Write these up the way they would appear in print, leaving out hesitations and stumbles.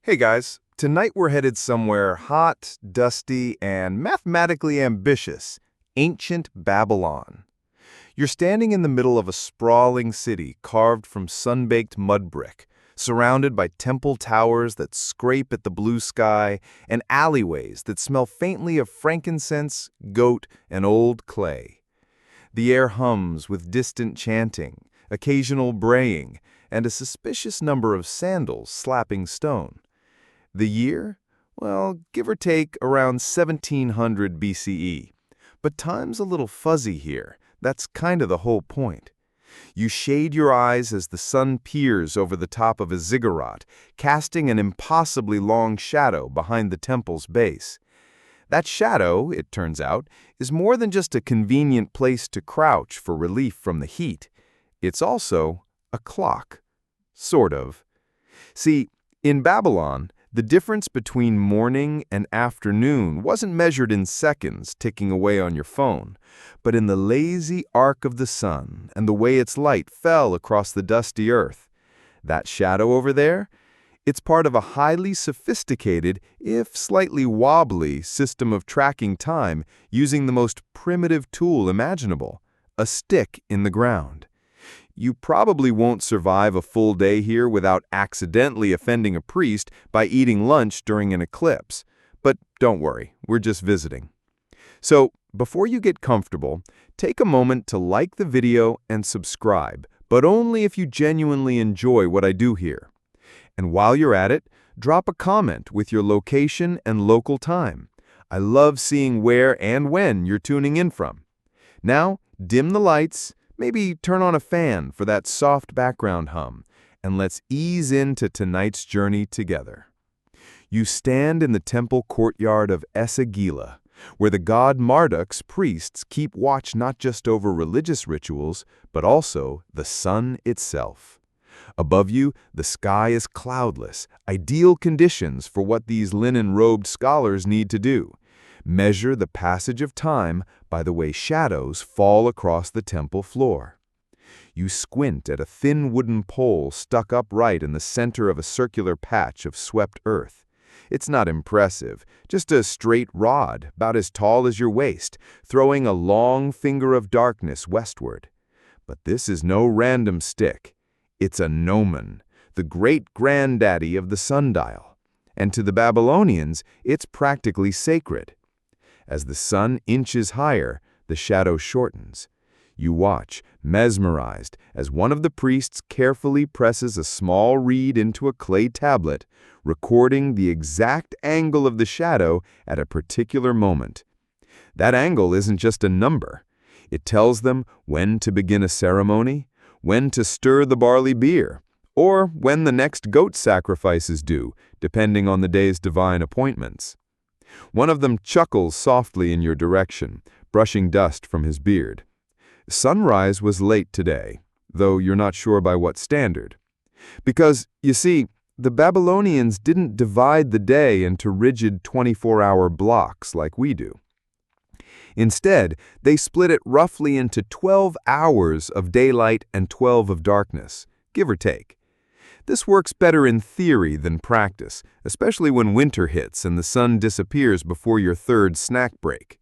Hey guys, tonight we're headed somewhere hot, dusty, and mathematically ambitious, ancient Babylon. You're standing in the middle of a sprawling city carved from sun-baked mud brick, surrounded by temple towers that scrape at the blue sky and alleyways that smell faintly of frankincense, goat, and old clay. The air hums with distant chanting, occasional braying, and a suspicious number of sandals slapping stone. The year? Well, give or take around 1700 BCE. But time's a little fuzzy here. That's kind of the whole point. You shade your eyes as the sun peers over the top of a ziggurat, casting an impossibly long shadow behind the temple's base. That shadow, it turns out, is more than just a convenient place to crouch for relief from the heat. It's also a clock. Sort of. See, in Babylon, the difference between morning and afternoon wasn't measured in seconds ticking away on your phone, but in the lazy arc of the sun and the way its light fell across the dusty earth. That shadow over there? It's part of a highly sophisticated, if slightly wobbly, system of tracking time using the most primitive tool imaginable, a stick in the ground. You probably won't survive a full day here without accidentally offending a priest by eating lunch during an eclipse. But don't worry, we're just visiting. So, before you get comfortable, take a moment to like the video and subscribe, but only if you genuinely enjoy what I do here. And while you're at it, drop a comment with your location and local time. I love seeing where and when you're tuning in from. Now, dim the lights. Maybe turn on a fan for that soft background hum, and let's ease into tonight's journey together. You stand in the temple courtyard of Esagila, where the god Marduk's priests keep watch not just over religious rituals, but also the sun itself. Above you, the sky is cloudless, ideal conditions for what these linen-robed scholars need to do. Measure the passage of time by the way shadows fall across the temple floor. You squint at a thin wooden pole stuck upright in the center of a circular patch of swept earth. It's not impressive, just a straight rod, about as tall as your waist, throwing a long finger of darkness westward. But this is no random stick. It's a gnomon, the great-granddaddy of the sundial. And to the Babylonians, it's practically sacred. As the sun inches higher, the shadow shortens. You watch, mesmerized, as one of the priests carefully presses a small reed into a clay tablet, recording the exact angle of the shadow at a particular moment. That angle isn't just a number. It tells them when to begin a ceremony, when to stir the barley beer, or when the next goat sacrifice is due, depending on the day's divine appointments. One of them chuckles softly in your direction, brushing dust from his beard. Sunrise was late today, though you're not sure by what standard. Because, you see, the Babylonians didn't divide the day into rigid 24-hour blocks like we do. Instead, they split it roughly into 12 hours of daylight and 12 of darkness, give or take. This works better in theory than practice, especially when winter hits and the sun disappears before your third snack break.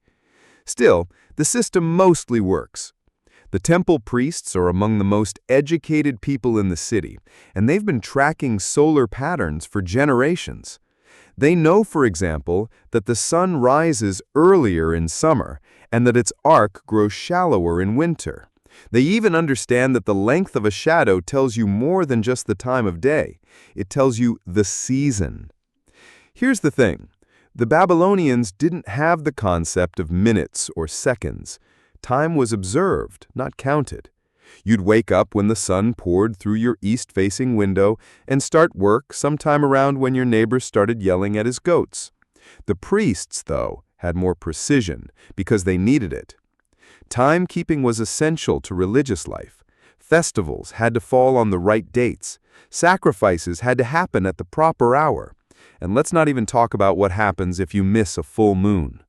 Still, the system mostly works. The temple priests are among the most educated people in the city, and they've been tracking solar patterns for generations. They know, for example, that the sun rises earlier in summer and that its arc grows shallower in winter. They even understand that the length of a shadow tells you more than just the time of day. It tells you the season. Here's the thing. The Babylonians didn't have the concept of minutes or seconds. Time was observed, not counted. You'd wake up when the sun poured through your east-facing window and start work sometime around when your neighbor started yelling at his goats. The priests, though, had more precision because they needed it. Timekeeping was essential to religious life. Festivals had to fall on the right dates. Sacrifices had to happen at the proper hour. And let's not even talk about what happens if you miss a full moon.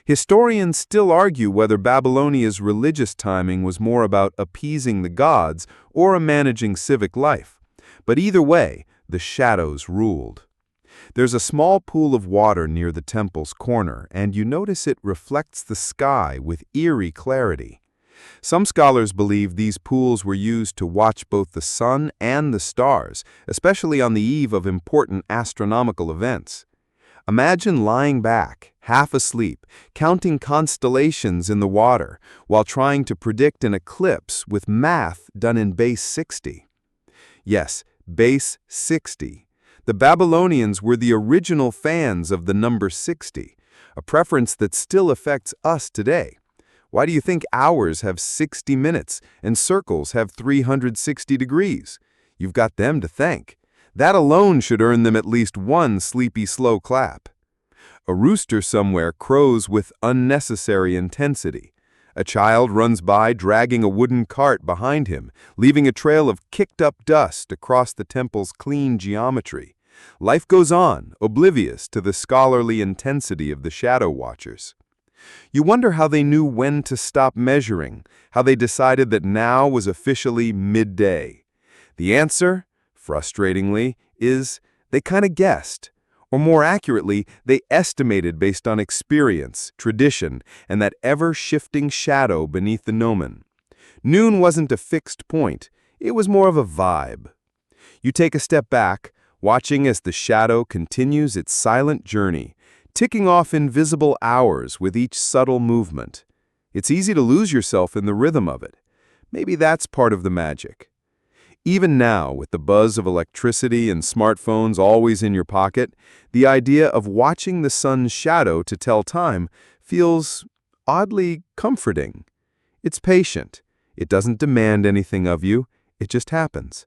Historians still argue whether Babylonia's religious timing was more about appeasing the gods or managing civic life. But either way, the shadows ruled. There's a small pool of water near the temple's corner, and you notice it reflects the sky with eerie clarity. Some scholars believe these pools were used to watch both the sun and the stars, especially on the eve of important astronomical events. Imagine lying back, half asleep, counting constellations in the water, while trying to predict an eclipse with math done in base 60. Yes, base 60. The Babylonians were the original fans of the number 60, a preference that still affects us today. Why do you think hours have 60 minutes and circles have 360 degrees? You've got them to thank. That alone should earn them at least one sleepy, slow clap. A rooster somewhere crows with unnecessary intensity. A child runs by dragging a wooden cart behind him, leaving a trail of kicked-up dust across the temple's clean geometry. Life goes on, oblivious to the scholarly intensity of the shadow watchers. You wonder how they knew when to stop measuring, how they decided that now was officially midday. The answer, frustratingly, is they kind of guessed. Or more accurately, they estimated based on experience, tradition, and that ever-shifting shadow beneath the gnomon. Noon wasn't a fixed point, it was more of a vibe. You take a step back, watching as the shadow continues its silent journey, ticking off invisible hours with each subtle movement. It's easy to lose yourself in the rhythm of it. Maybe that's part of the magic. Even now, with the buzz of electricity and smartphones always in your pocket, the idea of watching the sun's shadow to tell time feels oddly comforting. It's patient. It doesn't demand anything of you. It just happens.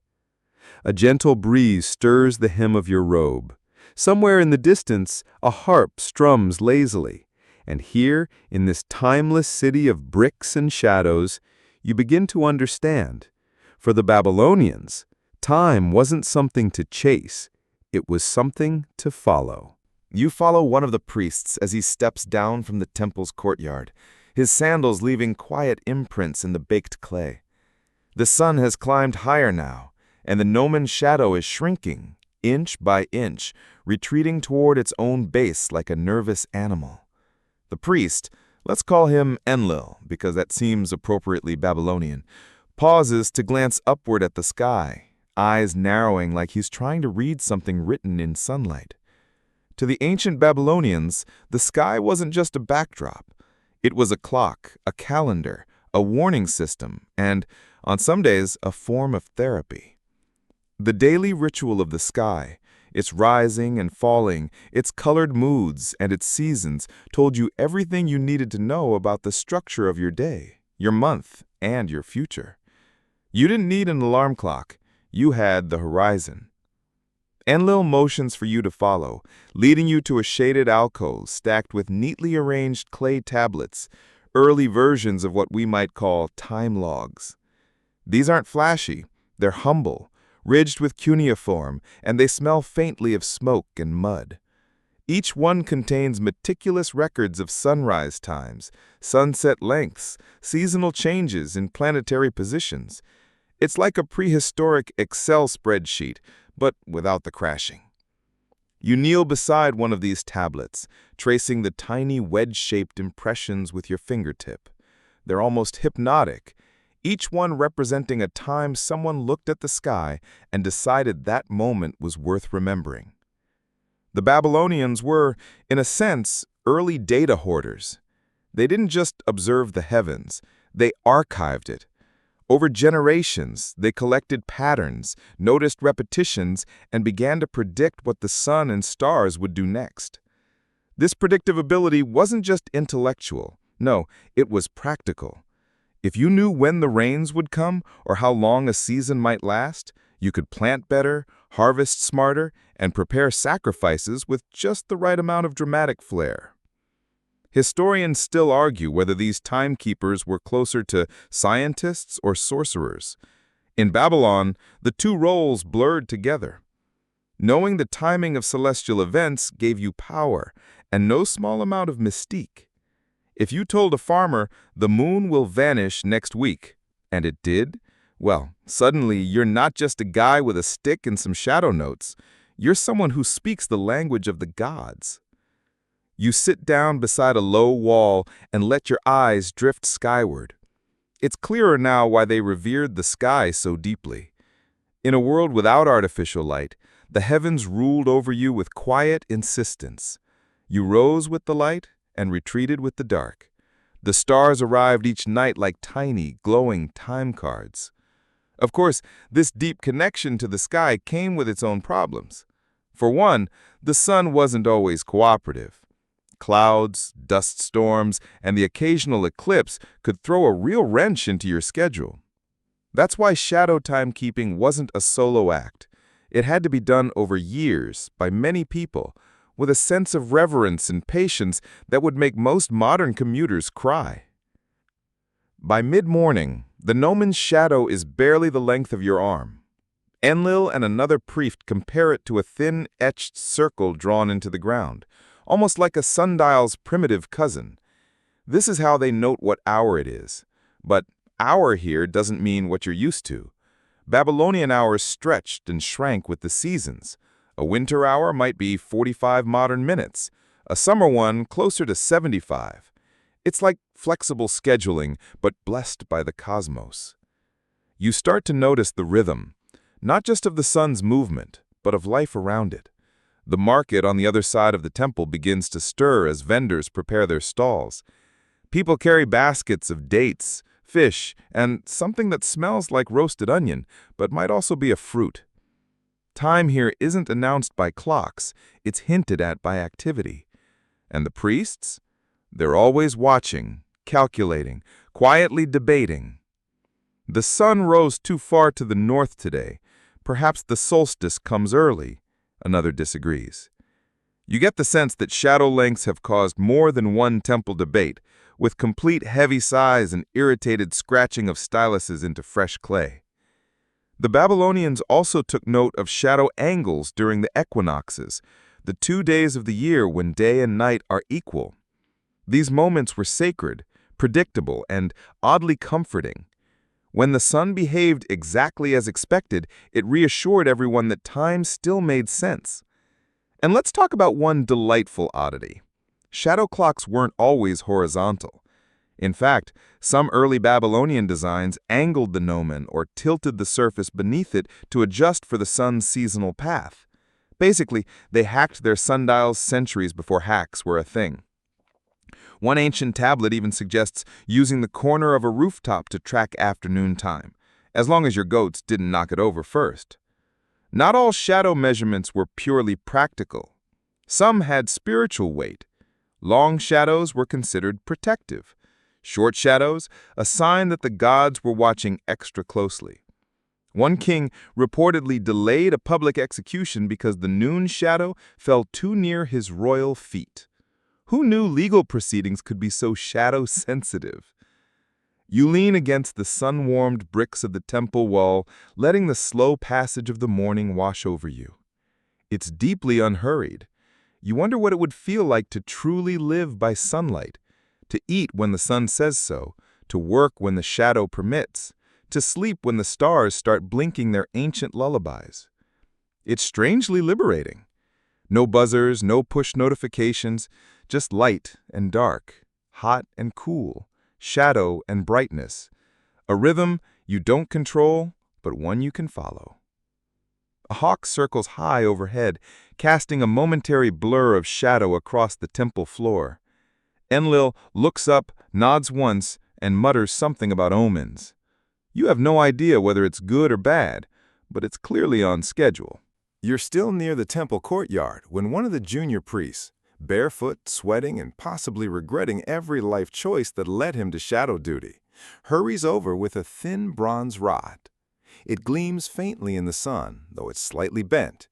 A gentle breeze stirs the hem of your robe. Somewhere in the distance, a harp strums lazily. And here, in this timeless city of bricks and shadows, you begin to understand. For the Babylonians, time wasn't something to chase, it was something to follow. You follow one of the priests as he steps down from the temple's courtyard, his sandals leaving quiet imprints in the baked clay. The sun has climbed higher now, and the gnomon's shadow is shrinking, inch by inch, retreating toward its own base like a nervous animal. The priest, let's call him Enlil, because that seems appropriately Babylonian, pauses to glance upward at the sky, eyes narrowing like he's trying to read something written in sunlight. To the ancient Babylonians, the sky wasn't just a backdrop. It was a clock, a calendar, a warning system, and, on some days, a form of therapy. The daily ritual of the sky, its rising and falling, its colored moods and its seasons, told you everything you needed to know about the structure of your day, your month, and your future. You didn't need an alarm clock. You had the horizon. Enlil motions for you to follow, leading you to a shaded alcove stacked with neatly arranged clay tablets, early versions of what we might call time logs. These aren't flashy. They're humble, ridged with cuneiform, and they smell faintly of smoke and mud. Each one contains meticulous records of sunrise times, sunset lengths, seasonal changes in planetary positions. It's like a prehistoric Excel spreadsheet, but without the crashing. You kneel beside one of these tablets, tracing the tiny wedge-shaped impressions with your fingertip. They're almost hypnotic, each one representing a time someone looked at the sky and decided that moment was worth remembering. The Babylonians were, in a sense, early data hoarders. They didn't just observe the heavens, they archived it. Over generations, they collected patterns, noticed repetitions, and began to predict what the sun and stars would do next. This predictive ability wasn't just intellectual. No, it was practical. If you knew when the rains would come or how long a season might last, you could plant better, harvest smarter, and prepare sacrifices with just the right amount of dramatic flair. Historians still argue whether these timekeepers were closer to scientists or sorcerers. In Babylon, the two roles blurred together. Knowing the timing of celestial events gave you power and no small amount of mystique. If you told a farmer, the moon will vanish next week, and it did, well, suddenly you're not just a guy with a stick and some shadow notes. You're someone who speaks the language of the gods. You sit down beside a low wall and let your eyes drift skyward. It's clearer now why they revered the sky so deeply. In a world without artificial light, the heavens ruled over you with quiet insistence. You rose with the light and retreated with the dark. The stars arrived each night like tiny, glowing time cards. Of course, this deep connection to the sky came with its own problems. For one, the sun wasn't always cooperative. Clouds, dust storms, and the occasional eclipse could throw a real wrench into your schedule. That's why shadow timekeeping wasn't a solo act. It had to be done over years by many people, with a sense of reverence and patience that would make most modern commuters cry. By mid-morning, the gnome's shadow is barely the length of your arm. Enlil and another priest compare it to a thin, etched circle drawn into the ground, almost like a sundial's primitive cousin. This is how they note what hour it is. But hour here doesn't mean what you're used to. Babylonian hours stretched and shrank with the seasons. A winter hour might be 45 modern minutes, a summer one closer to 75. It's like flexible scheduling, but blessed by the cosmos. You start to notice the rhythm, not just of the sun's movement, but of life around it. The market on the other side of the temple begins to stir as vendors prepare their stalls. People carry baskets of dates, fish, and something that smells like roasted onion, but might also be a fruit. Time here isn't announced by clocks, it's hinted at by activity. And the priests? They're always watching, calculating, quietly debating. The sun rose too far to the north today. Perhaps the solstice comes early. Another disagrees. You get the sense that shadow lengths have caused more than one temple debate, with complete heavy sighs and irritated scratching of styluses into fresh clay. The Babylonians also took note of shadow angles during the equinoxes, the 2 days of the year when day and night are equal. These moments were sacred, predictable, and oddly comforting. When the sun behaved exactly as expected, it reassured everyone that time still made sense. And let's talk about one delightful oddity. Shadow clocks weren't always horizontal. In fact, some early Babylonian designs angled the gnomon or tilted the surface beneath it to adjust for the sun's seasonal path. Basically, they hacked their sundials centuries before hacks were a thing. One ancient tablet even suggests using the corner of a rooftop to track afternoon time, as long as your goats didn't knock it over first. Not all shadow measurements were purely practical. Some had spiritual weight. Long shadows were considered protective. Short shadows, a sign that the gods were watching extra closely. One king reportedly delayed a public execution because the noon shadow fell too near his royal feet. Who knew legal proceedings could be so shadow-sensitive? You lean against the sun-warmed bricks of the temple wall, letting the slow passage of the morning wash over you. It's deeply unhurried. You wonder what it would feel like to truly live by sunlight, to eat when the sun says so, to work when the shadow permits, to sleep when the stars start blinking their ancient lullabies. It's strangely liberating. No buzzers, no push notifications, just light and dark, hot and cool, shadow and brightness. A rhythm you don't control, but one you can follow. A hawk circles high overhead, casting a momentary blur of shadow across the temple floor. Enlil looks up, nods once, and mutters something about omens. You have no idea whether it's good or bad, but it's clearly on schedule. You're still near the temple courtyard when one of the junior priests, barefoot, sweating, and possibly regretting every life choice that led him to shadow duty, hurries over with a thin bronze rod. It gleams faintly in the sun, though it's slightly bent.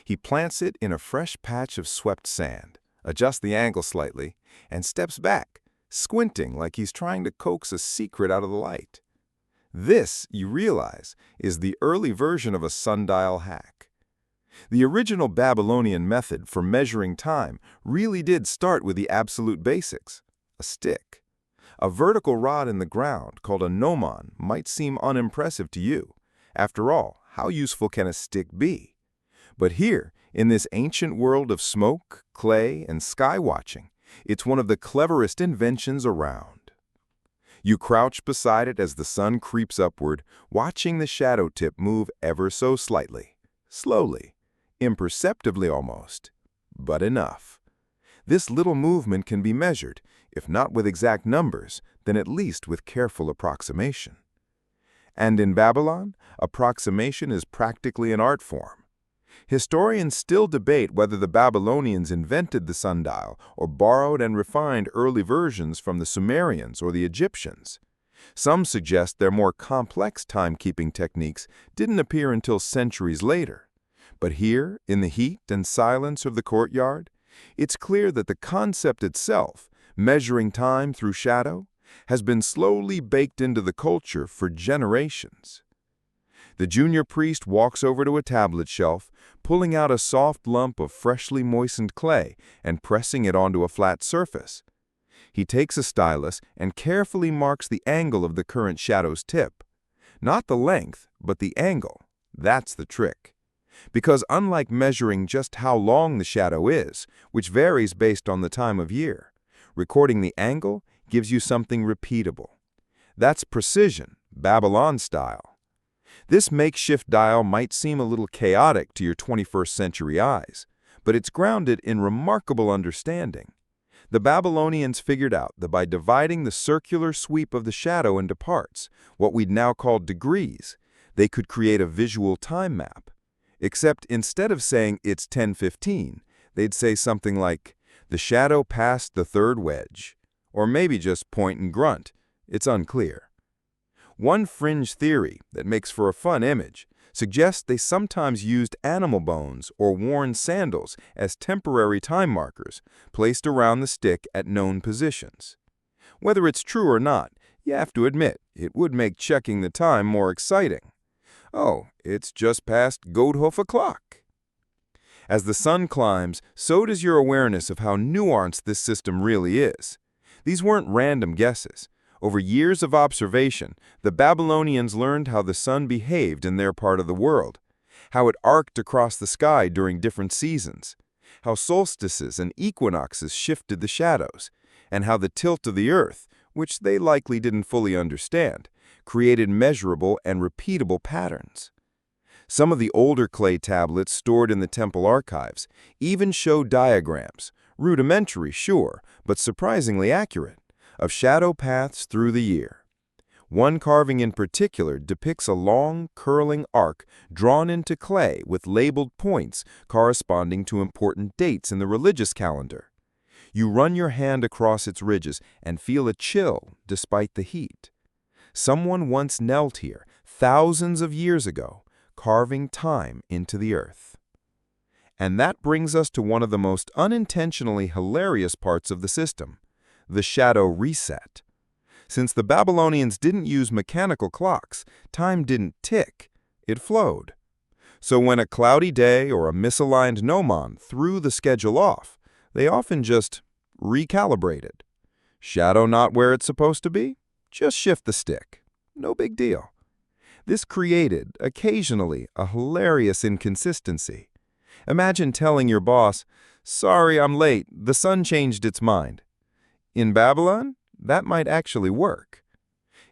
He plants it in a fresh patch of swept sand, adjusts the angle slightly, and steps back, squinting like he's trying to coax a secret out of the light. This, you realize, is the early version of a sundial hack. The original Babylonian method for measuring time really did start with the absolute basics, a stick. A vertical rod in the ground called a gnomon might seem unimpressive to you. After all, how useful can a stick be? But here, In this ancient world of smoke, clay, and sky watching, it's one of the cleverest inventions around. You crouch beside it as the sun creeps upward, watching the shadow tip move ever so slightly, slowly, imperceptibly almost, but enough. This little movement can be measured, if not with exact numbers, then at least with careful approximation. And in Babylon, approximation is practically an art form. Historians still debate whether the Babylonians invented the sundial or borrowed and refined early versions from the Sumerians or the Egyptians. Some suggest their more complex timekeeping techniques didn't appear until centuries later. But here, in the heat and silence of the courtyard, it's clear that the concept itself, measuring time through shadow, has been slowly baked into the culture for generations. The junior priest walks over to a tablet shelf, pulling out a soft lump of freshly moistened clay and pressing it onto a flat surface. He takes a stylus and carefully marks the angle of the current shadow's tip. Not the length, but the angle. That's the trick. Because unlike measuring just how long the shadow is, which varies based on the time of year, recording the angle gives you something repeatable. That's precision, Babylon style. This makeshift dial might seem a little chaotic to your 21st century eyes, but it's grounded in remarkable understanding. The Babylonians figured out that by dividing the circular sweep of the shadow into parts, what we'd now call degrees, they could create a visual time map. Except instead of saying it's 10:15, they'd say something like, the shadow passed the third wedge, or maybe just point and grunt. It's unclear. One fringe theory that makes for a fun image suggests they sometimes used animal bones or worn sandals as temporary time markers placed around the stick at known positions. Whether it's true or not, you have to admit it would make checking the time more exciting. Oh, it's just past Goathoof o'clock. As the sun climbs, so does your awareness of how nuanced this system really is. These weren't random guesses. Over years of observation, the Babylonians learned how the sun behaved in their part of the world, how it arced across the sky during different seasons, how solstices and equinoxes shifted the shadows, and how the tilt of the earth, which they likely didn't fully understand, created measurable and repeatable patterns. Some of the older clay tablets stored in the temple archives even show diagrams, rudimentary, sure, but surprisingly accurate, of shadow paths through the year. One carving in particular depicts a long, curling arc drawn into clay with labeled points corresponding to important dates in the religious calendar. You run your hand across its ridges and feel a chill despite the heat. Someone once knelt here, thousands of years ago, carving time into the earth. And that brings us to one of the most unintentionally hilarious parts of the system: the shadow reset. Since the Babylonians didn't use mechanical clocks, time didn't tick, it flowed. So when a cloudy day or a misaligned gnomon threw the schedule off, they often just recalibrated. Shadow not where it's supposed to be? Just shift the stick. No big deal. This created, occasionally, a hilarious inconsistency. Imagine telling your boss, "Sorry, I'm late. The sun changed its mind." In Babylon, that might actually work.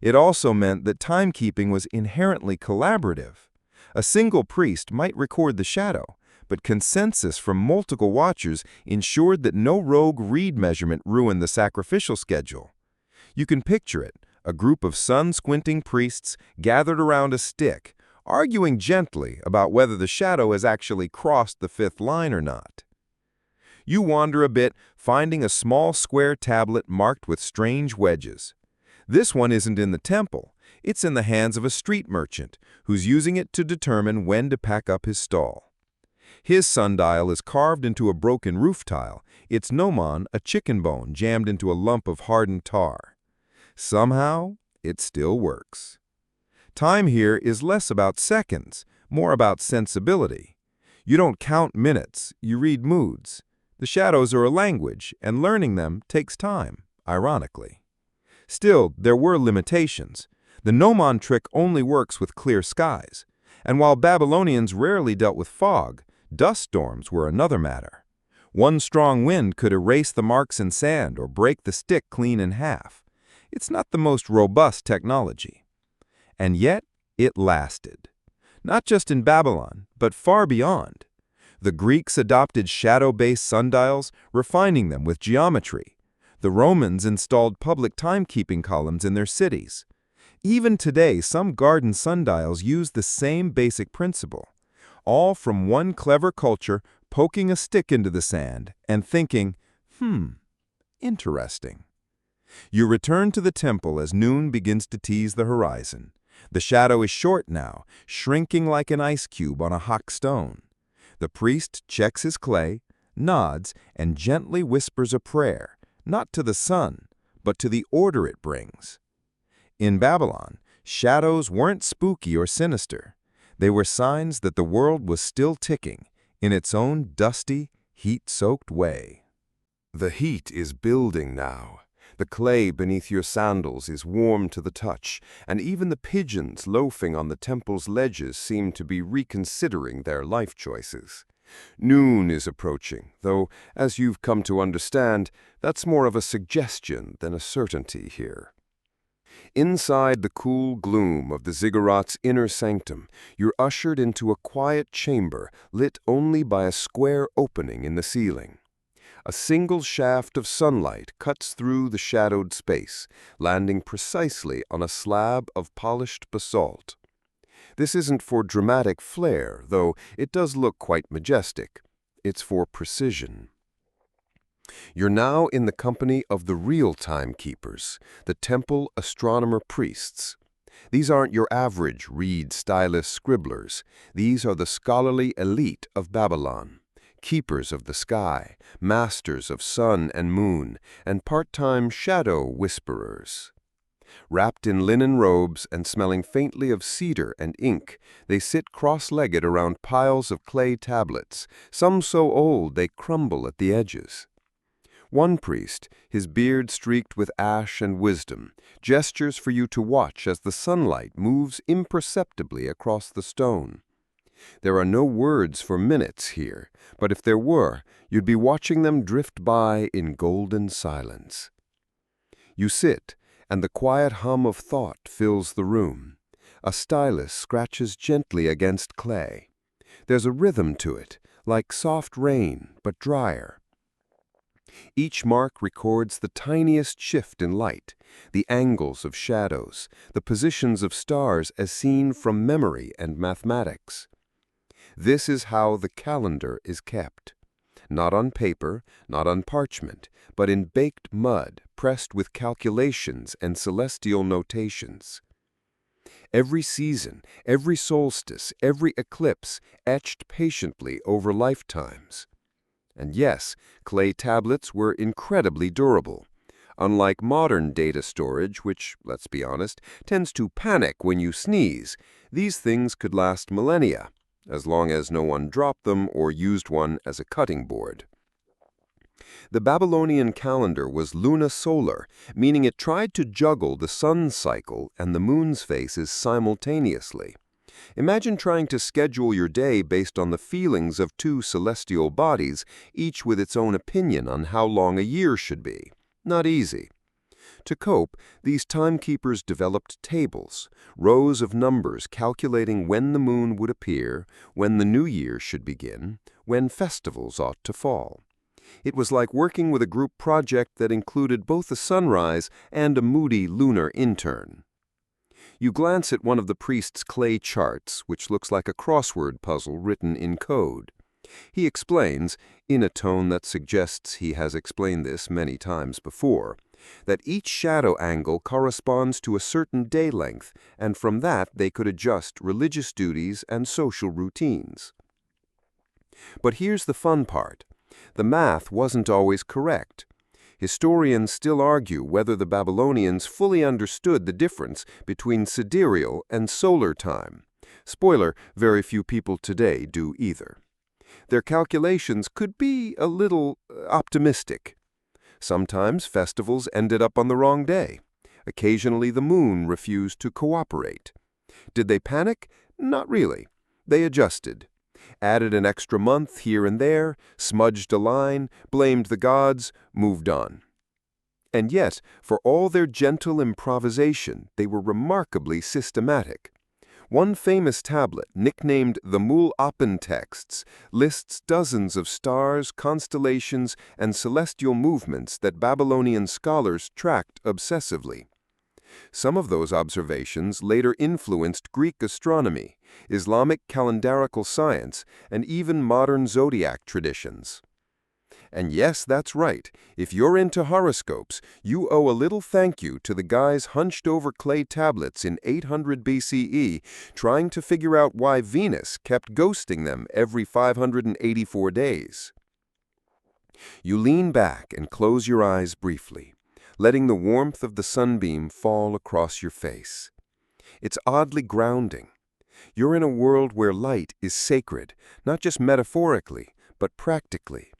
It also meant that timekeeping was inherently collaborative. A single priest might record the shadow, but consensus from multiple watchers ensured that no rogue read measurement ruined the sacrificial schedule. You can picture it, a group of sun-squinting priests gathered around a stick, arguing gently about whether the shadow has actually crossed the fifth line or not. You wander a bit, finding a small square tablet marked with strange wedges. This one isn't in the temple. It's in the hands of a street merchant who's using it to determine when to pack up his stall. His sundial is carved into a broken roof tile, its gnomon a chicken bone jammed into a lump of hardened tar. Somehow, it still works. Time here is less about seconds, more about sensibility. You don't count minutes, you read moods. The shadows are a language, and learning them takes time, ironically. Still, there were limitations. The gnomon trick only works with clear skies, and while Babylonians rarely dealt with fog, Dust storms were another matter. One strong wind could erase the marks in sand or break the stick clean in half. It's not the most robust technology. And yet, it lasted. Not just in Babylon, but far beyond. The Greeks adopted shadow-based sundials, refining them with geometry. The Romans installed public timekeeping columns in their cities. Even today, some garden sundials use the same basic principle, all from one clever culture poking a stick into the sand and thinking, interesting. You return to the temple as noon begins to tease the horizon. The shadow is short now, shrinking like an ice cube on a hot stone. The priest checks his clay, nods, and gently whispers a prayer, not to the sun, but to the order it brings. In Babylon, shadows weren't spooky or sinister. They were signs that the world was still ticking, in its own dusty, heat-soaked way. The heat is building now. The clay beneath your sandals is warm to the touch, and even the pigeons loafing on the temple's ledges seem to be reconsidering their life choices. Noon is approaching, though, as you've come to understand, that's more of a suggestion than a certainty here. Inside the cool gloom of the ziggurat's inner sanctum, you're ushered into a quiet chamber lit only by a square opening in the ceiling. A single shaft of sunlight cuts through the shadowed space, landing precisely on a slab of polished basalt. This isn't for dramatic flair, though it does look quite majestic. It's for precision. You're now in the company of the real timekeepers, the temple astronomer priests. These aren't your average reed stylus scribblers. These are the scholarly elite of Babylon. Keepers of the sky, masters of sun and moon, and part-time shadow whisperers. Wrapped in linen robes and smelling faintly of cedar and ink, they sit cross-legged around piles of clay tablets, some so old they crumble at the edges. One priest, his beard streaked with ash and wisdom, gestures for you to watch as the sunlight moves imperceptibly across the stone. There are no words for minutes here, but if there were, you'd be watching them drift by in golden silence. You sit, and the quiet hum of thought fills the room. A stylus scratches gently against clay. There's a rhythm to it, like soft rain, but drier. Each mark records the tiniest shift in light, the angles of shadows, the positions of stars as seen from memory and mathematics. This is how the calendar is kept. Not on paper, not on parchment, but in baked mud, pressed with calculations and celestial notations. Every season, every solstice, every eclipse etched patiently over lifetimes. And yes, clay tablets were incredibly durable. Unlike modern data storage, which, let's be honest, tends to panic when you sneeze, these things could last millennia, as long as no one dropped them or used one as a cutting board. The Babylonian calendar was lunisolar, meaning it tried to juggle the sun's cycle and the moon's phases simultaneously. Imagine trying to schedule your day based on the feelings of two celestial bodies, each with its own opinion on how long a year should be. Not easy. To cope, these timekeepers developed tables, rows of numbers calculating when the moon would appear, when the new year should begin, when festivals ought to fall. It was like working with a group project that included both a sunrise and a moody lunar intern. You glance at one of the priest's clay charts, which looks like a crossword puzzle written in code. He explains, in a tone that suggests he has explained this many times before, that each shadow angle corresponds to a certain day length, and from that they could adjust religious duties and social routines. But here's the fun part. The math wasn't always correct. Historians still argue whether the Babylonians fully understood the difference between sidereal and solar time. Spoiler, very few people today do either. Their calculations could be a little optimistic. Sometimes festivals ended up on the wrong day. Occasionally the moon refused to cooperate. Did they panic? Not really. They adjusted. added an extra month here and there, smudged a line, blamed the gods, moved on. And yet, for all their gentle improvisation, they were remarkably systematic. One famous tablet, nicknamed the Mul-Apen texts, lists dozens of stars, constellations, and celestial movements that Babylonian scholars tracked obsessively. Some of those observations later influenced Greek astronomy, Islamic calendarical science, and even modern zodiac traditions. And yes, that's right, if you're into horoscopes, you owe a little thank you to the guys hunched over clay tablets in 800 BCE trying to figure out why Venus kept ghosting them every 584 days. You lean back and close your eyes briefly, letting the warmth of the sunbeam fall across your face. It's oddly grounding. You're in a world where light is sacred, not just metaphorically, but practically.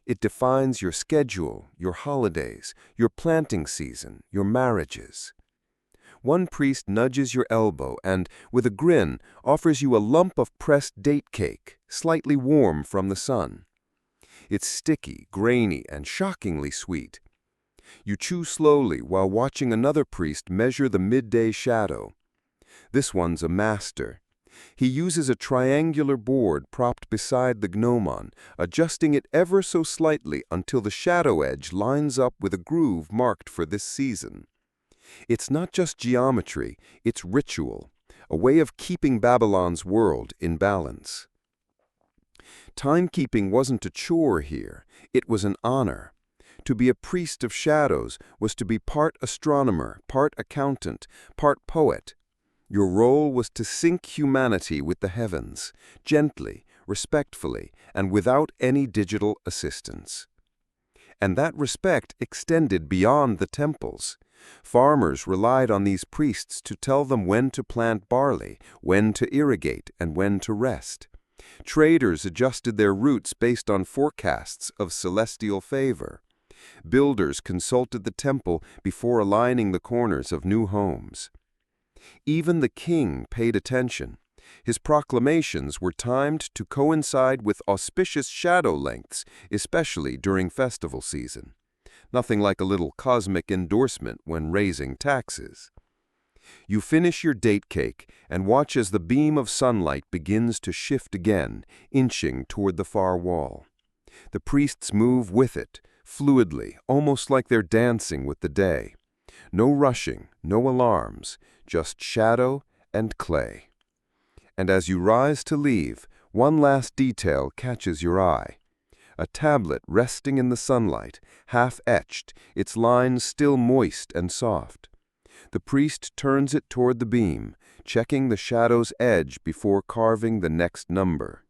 It defines your schedule, your holidays, your planting season, your marriages. One priest nudges your elbow and, with a grin, offers you a lump of pressed date cake, slightly warm from the sun. It's sticky, grainy, and shockingly sweet. You chew slowly while watching another priest measure the midday shadow. This one's a master. He uses a triangular board propped beside the gnomon, adjusting it ever so slightly until the shadow edge lines up with a groove marked for this season. It's not just geometry, it's ritual, a way of keeping Babylon's world in balance. Timekeeping wasn't a chore here, it was an honor. To be a priest of shadows was to be part astronomer, part accountant, part poet. Your role was to sync humanity with the heavens, gently, respectfully, and without any digital assistance. And that respect extended beyond the temples. Farmers relied on these priests to tell them when to plant barley, when to irrigate, and when to rest. Traders adjusted their routes based on forecasts of celestial favor. Builders consulted the temple before aligning the corners of new homes. Even the king paid attention. His proclamations were timed to coincide with auspicious shadow lengths, especially during festival season. Nothing like a little cosmic endorsement when raising taxes. You finish your date cake and watch as the beam of sunlight begins to shift again, inching toward the far wall. The priests move with it, fluidly, almost like they're dancing with the day. No rushing, no alarms, just shadow and clay. And as you rise to leave, one last detail catches your eye. A tablet resting in the sunlight, half-etched, its lines still moist and soft. The priest turns it toward the beam, checking the shadow's edge before carving the next number.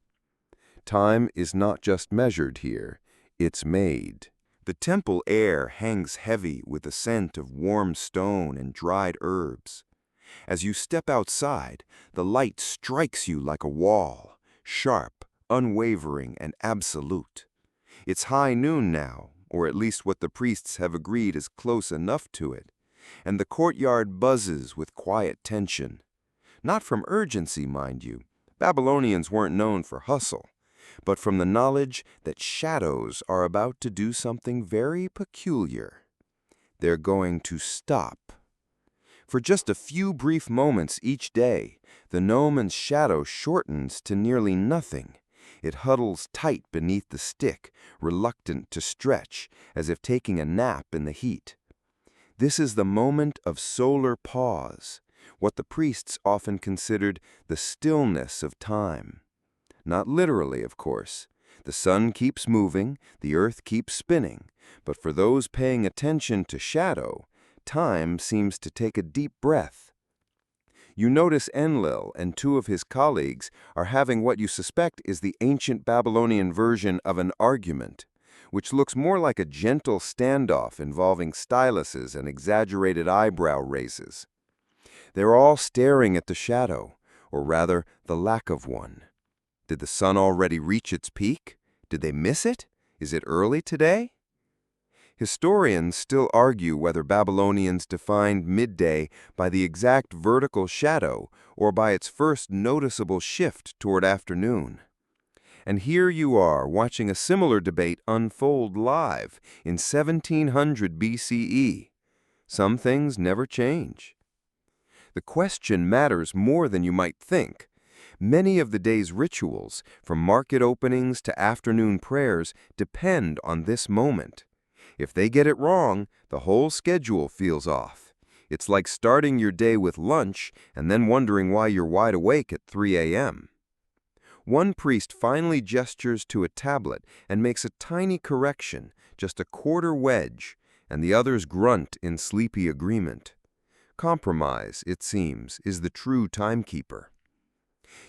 Time is not just measured here, it's made. The temple air hangs heavy with the scent of warm stone and dried herbs. As you step outside, the light strikes you like a wall, sharp, unwavering, and absolute. It's high noon now, or at least what the priests have agreed is close enough to it, and the courtyard buzzes with quiet tension. Not from urgency, mind you. Babylonians weren't known for hustle, but from the knowledge that shadows are about to do something very peculiar. They're going to stop. For just a few brief moments each day, the gnomon's shadow shortens to nearly nothing. It huddles tight beneath the stick, reluctant to stretch, as if taking a nap in the heat. This is the moment of solar pause, what the priests often considered the stillness of time. Not literally, of course. The sun keeps moving, the earth keeps spinning, but for those paying attention to shadow, time seems to take a deep breath. You notice Enlil and two of his colleagues are having what you suspect is the ancient Babylonian version of an argument, which looks more like a gentle standoff involving styluses and exaggerated eyebrow raises. They're all staring at the shadow, or rather, the lack of one. Did the sun already reach its peak? Did they miss it? Is it early today? Historians still argue whether Babylonians defined midday by the exact vertical shadow or by its first noticeable shift toward afternoon. And here you are, watching a similar debate unfold live in 1700 BCE. Some things never change. The question matters more than you might think. Many of the day's rituals, from market openings to afternoon prayers, depend on this moment. If they get it wrong, the whole schedule feels off. It's like starting your day with lunch and then wondering why you're wide awake at 3 a.m. One priest finally gestures to a tablet and makes a tiny correction, just a quarter wedge, and the others grunt in sleepy agreement. Compromise, it seems, is the true timekeeper.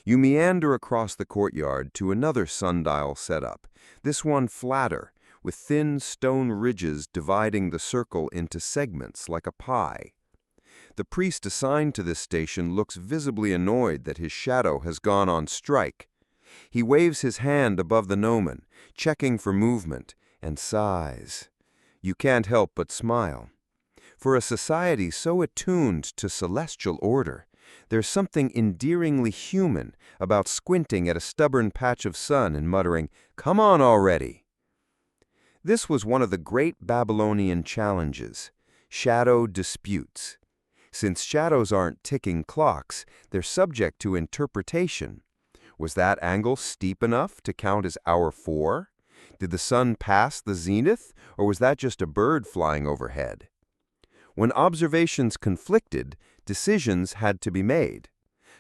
You meander across the courtyard to another sundial setup, this one flatter, with thin stone ridges dividing the circle into segments like a pie. The priest assigned to this station looks visibly annoyed that his shadow has gone on strike. He waves his hand above the gnomon, checking for movement, and sighs. You can't help but smile. For a society so attuned to celestial order, there's something endearingly human about squinting at a stubborn patch of sun and muttering, "Come on already!" This was one of the great Babylonian challenges, shadow disputes. Since shadows aren't ticking clocks, they're subject to interpretation. Was that angle steep enough to count as hour 4? Did the sun pass the zenith, or was that just a bird flying overhead? When observations conflicted, decisions had to be made.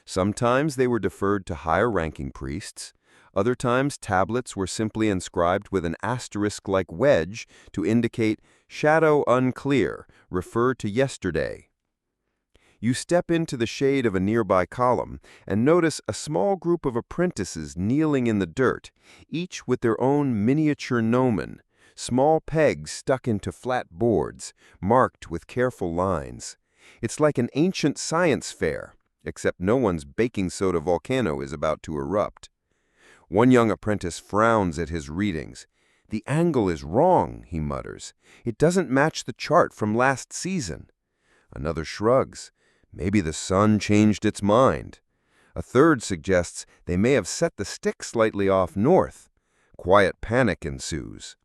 Sometimes they were deferred to higher-ranking priests. Other times tablets were simply inscribed with an asterisk-like wedge to indicate shadow unclear, refer to yesterday. You step into the shade of a nearby column and notice a small group of apprentices kneeling in the dirt, each with their own miniature gnomon, small pegs stuck into flat boards, marked with careful lines. It's like an ancient science fair, except no one's baking soda volcano is about to erupt. One young apprentice frowns at his readings. "The angle is wrong," he mutters. "It doesn't match the chart from last season." Another shrugs. "Maybe the sun changed its mind." A third suggests they may have set the stick slightly off north. Quiet panic ensues.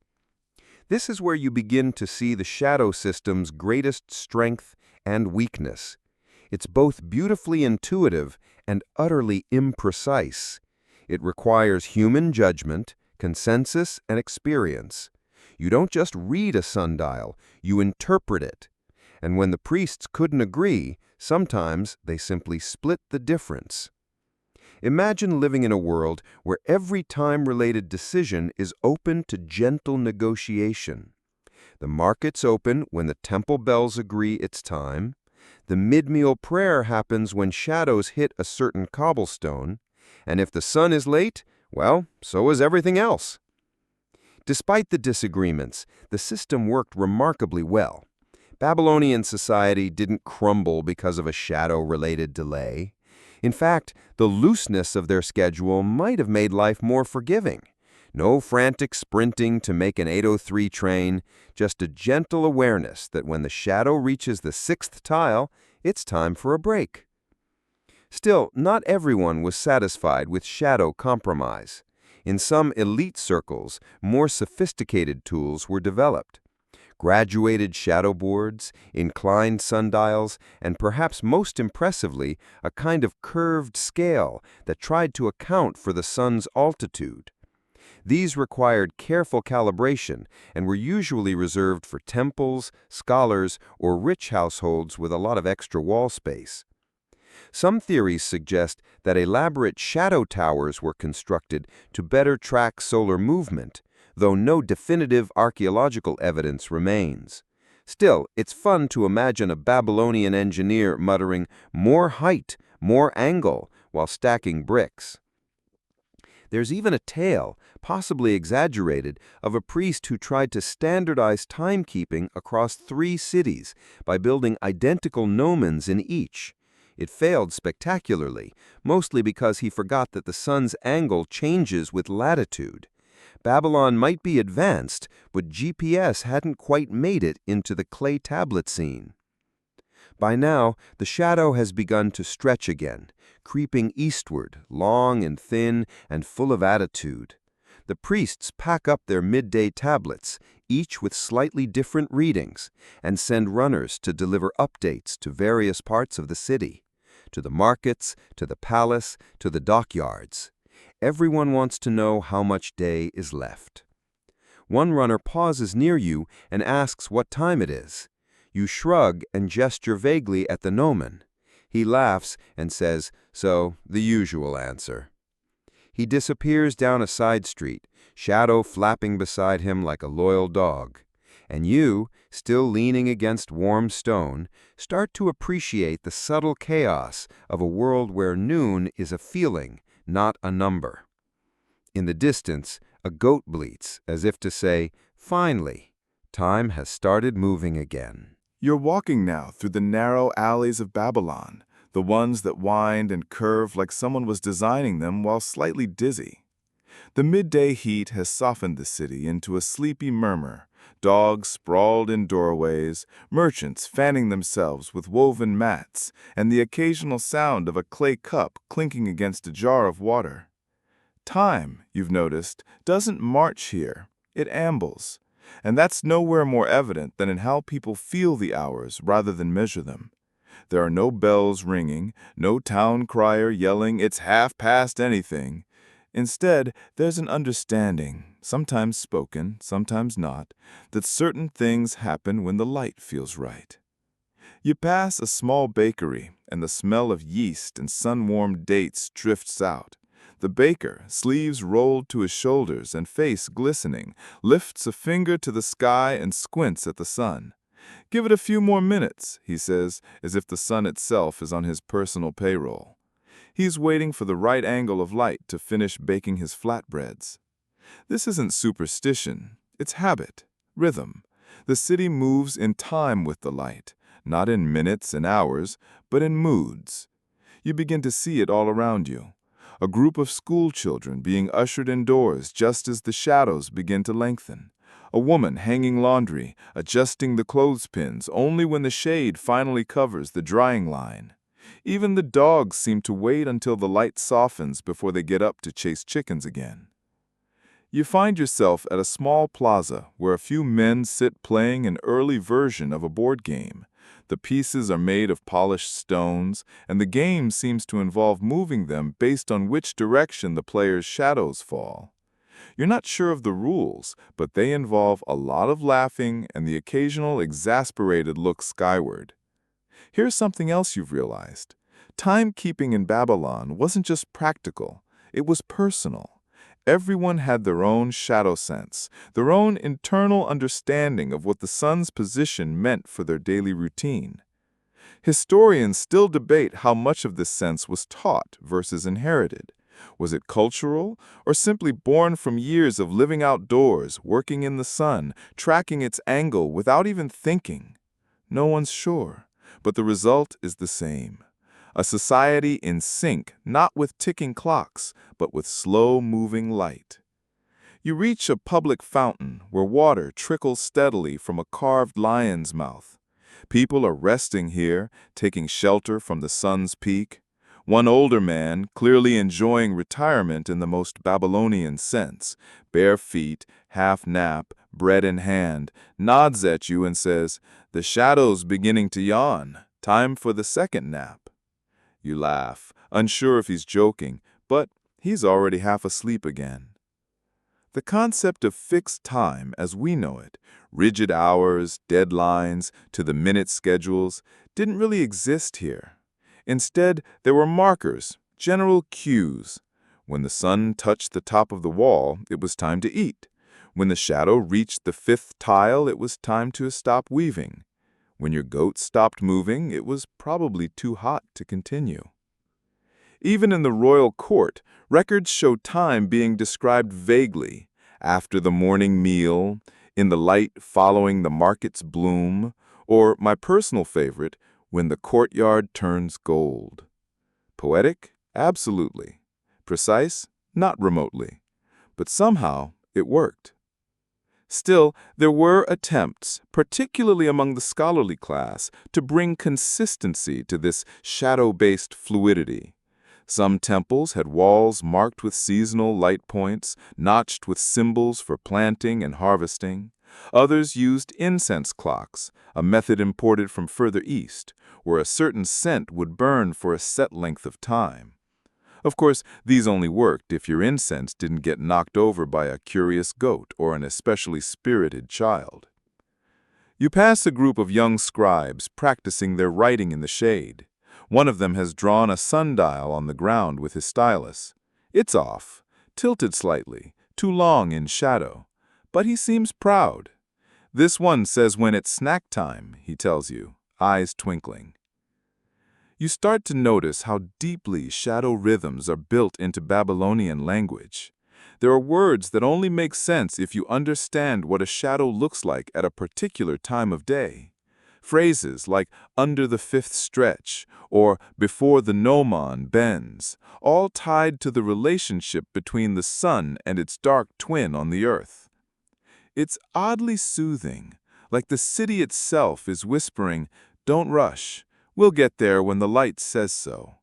This is where you begin to see the shadow system's greatest strength and weakness. It's both beautifully intuitive and utterly imprecise. It requires human judgment, consensus, and experience. You don't just read a sundial, you interpret it. And when the priests couldn't agree, sometimes they simply split the difference. Imagine living in a world where every time-related decision is open to gentle negotiation. The market's open when the temple bells agree it's time. The mid-meal prayer happens when shadows hit a certain cobblestone. And if the sun is late, well, so is everything else. Despite the disagreements, the system worked remarkably well. Babylonian society didn't crumble because of a shadow-related delay. In fact, the looseness of their schedule might have made life more forgiving. No frantic sprinting to make an 8:03 train, just a gentle awareness that when the shadow reaches the 6th tile, it's time for a break. Still, not everyone was satisfied with shadow compromise. In some elite circles, more sophisticated tools were developed. Graduated shadow boards, inclined sundials, and perhaps most impressively, a kind of curved scale that tried to account for the sun's altitude. These required careful calibration and were usually reserved for temples, scholars, or rich households with a lot of extra wall space. Some theories suggest that elaborate shadow towers were constructed to better track solar movement, though no definitive archaeological evidence remains. Still, it's fun to imagine a Babylonian engineer muttering, "More height, more angle," while stacking bricks. There's even a tale, possibly exaggerated, of a priest who tried to standardize timekeeping across 3 cities by building identical gnomons in each. It failed spectacularly, mostly because he forgot that the sun's angle changes with latitude. Babylon might be advanced, but GPS hadn't quite made it into the clay tablet scene. By now, the shadow has begun to stretch again, creeping eastward, long and thin and full of attitude. The priests pack up their midday tablets, each with slightly different readings, and send runners to deliver updates to various parts of the city, to the markets, to the palace, to the dockyards. Everyone wants to know how much day is left. One runner pauses near you and asks what time it is. You shrug and gesture vaguely at the gnomon. He laughs and says, "So, the usual answer." He disappears down a side street, shadow flapping beside him like a loyal dog. And you, still leaning against warm stone, start to appreciate the subtle chaos of a world where noon is a feeling, not a number. In the distance, a goat bleats, as if to say, "Finally, time has started moving again." You're walking now through the narrow alleys of Babylon, the ones that wind and curve like someone was designing them while slightly dizzy. The midday heat has softened the city into a sleepy murmur, dogs sprawled in doorways, merchants fanning themselves with woven mats, and the occasional sound of a clay cup clinking against a jar of water. Time, you've noticed, doesn't march here, it ambles. And that's nowhere more evident than in how people feel the hours rather than measure them. There are no bells ringing, no town crier yelling, "It's half past anything." Instead, there's an understanding, sometimes spoken, sometimes not, that certain things happen when the light feels right. You pass a small bakery, and the smell of yeast and sun-warmed dates drifts out. The baker, sleeves rolled to his shoulders and face glistening, lifts a finger to the sky and squints at the sun. "Give it a few more minutes," he says, as if the sun itself is on his personal payroll. He's waiting for the right angle of light to finish baking his flatbreads. This isn't superstition, it's habit, rhythm. The city moves in time with the light, not in minutes and hours, but in moods. You begin to see it all around you. A group of school children being ushered indoors just as the shadows begin to lengthen. A woman hanging laundry, adjusting the clothespins only when the shade finally covers the drying line. Even the dogs seem to wait until the light softens before they get up to chase chickens again. You find yourself at a small plaza where a few men sit playing an early version of a board game. The pieces are made of polished stones, and the game seems to involve moving them based on which direction the player's shadows fall. You're not sure of the rules, but they involve a lot of laughing and the occasional exasperated look skyward. Here's something else you've realized. Timekeeping in Babylon wasn't just practical, it was personal. Everyone had their own shadow sense, their own internal understanding of what the sun's position meant for their daily routine. Historians still debate how much of this sense was taught versus inherited. Was it cultural, or simply born from years of living outdoors, working in the sun, tracking its angle without even thinking? No one's sure, but the result is the same. A society in sync, not with ticking clocks, but with slow-moving light. You reach a public fountain where water trickles steadily from a carved lion's mouth. People are resting here, taking shelter from the sun's peak. One older man, clearly enjoying retirement in the most Babylonian sense, bare feet, half nap, bread in hand, nods at you and says, "The shadow's beginning to yawn. Time for the second nap." You laugh, unsure if he's joking, but he's already half asleep again. The concept of fixed time as we know it, rigid hours, deadlines, to-the-minute schedules, didn't really exist here. Instead, there were markers, general cues. When the sun touched the top of the wall, it was time to eat. When the shadow reached the fifth tile, it was time to stop weaving. When your goat stopped moving, it was probably too hot to continue. Even in the royal court, records show time being described vaguely. After the morning meal, in the light following the market's bloom, or, my personal favorite, when the courtyard turns gold. Poetic? Absolutely. Precise? Not remotely. But somehow, it worked. Still, there were attempts, particularly among the scholarly class, to bring consistency to this shadow-based fluidity. Some temples had walls marked with seasonal light points, notched with symbols for planting and harvesting. Others used incense clocks, a method imported from further east, where a certain scent would burn for a set length of time. Of course, these only worked if your incense didn't get knocked over by a curious goat or an especially spirited child. You pass a group of young scribes practicing their writing in the shade. One of them has drawn a sundial on the ground with his stylus. It's off, tilted slightly, too long in shadow. But he seems proud. This one says when it's snack time, he tells you, eyes twinkling. You start to notice how deeply shadow rhythms are built into Babylonian language. There are words that only make sense if you understand what a shadow looks like at a particular time of day. Phrases like under the fifth stretch or before the gnomon bends, all tied to the relationship between the sun and its dark twin on the earth. It's oddly soothing, like the city itself is whispering, "Don't rush, we'll get there when the light says so."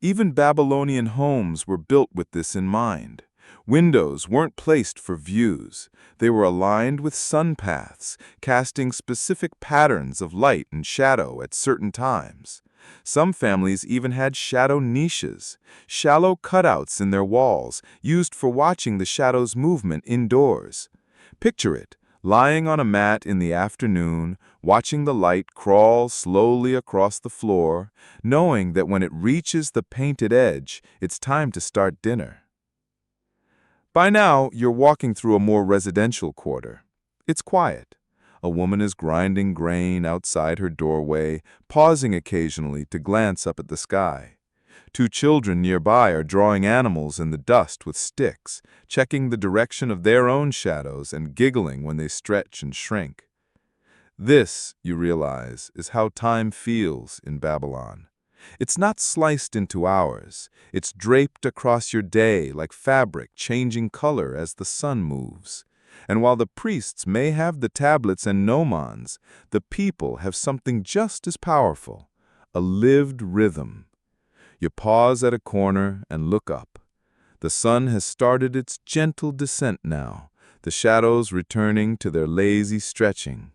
Even Babylonian homes were built with this in mind. Windows weren't placed for views. They were aligned with sun paths, casting specific patterns of light and shadow at certain times. Some families even had shadow niches, shallow cutouts in their walls, used for watching the shadow's movement indoors. Picture it, lying on a mat in the afternoon, watching the light crawl slowly across the floor, knowing that when it reaches the painted edge, it's time to start dinner. By now, you're walking through a more residential quarter. It's quiet. A woman is grinding grain outside her doorway, pausing occasionally to glance up at the sky. Two children nearby are drawing animals in the dust with sticks, checking the direction of their own shadows and giggling when they stretch and shrink. This, you realize, is how time feels in Babylon. It's not sliced into hours. It's draped across your day like fabric, changing color as the sun moves. And while the priests may have the tablets and gnomons, the people have something just as powerful, a lived rhythm. You pause at a corner and look up. The sun has started its gentle descent now, the shadows returning to their lazy stretching.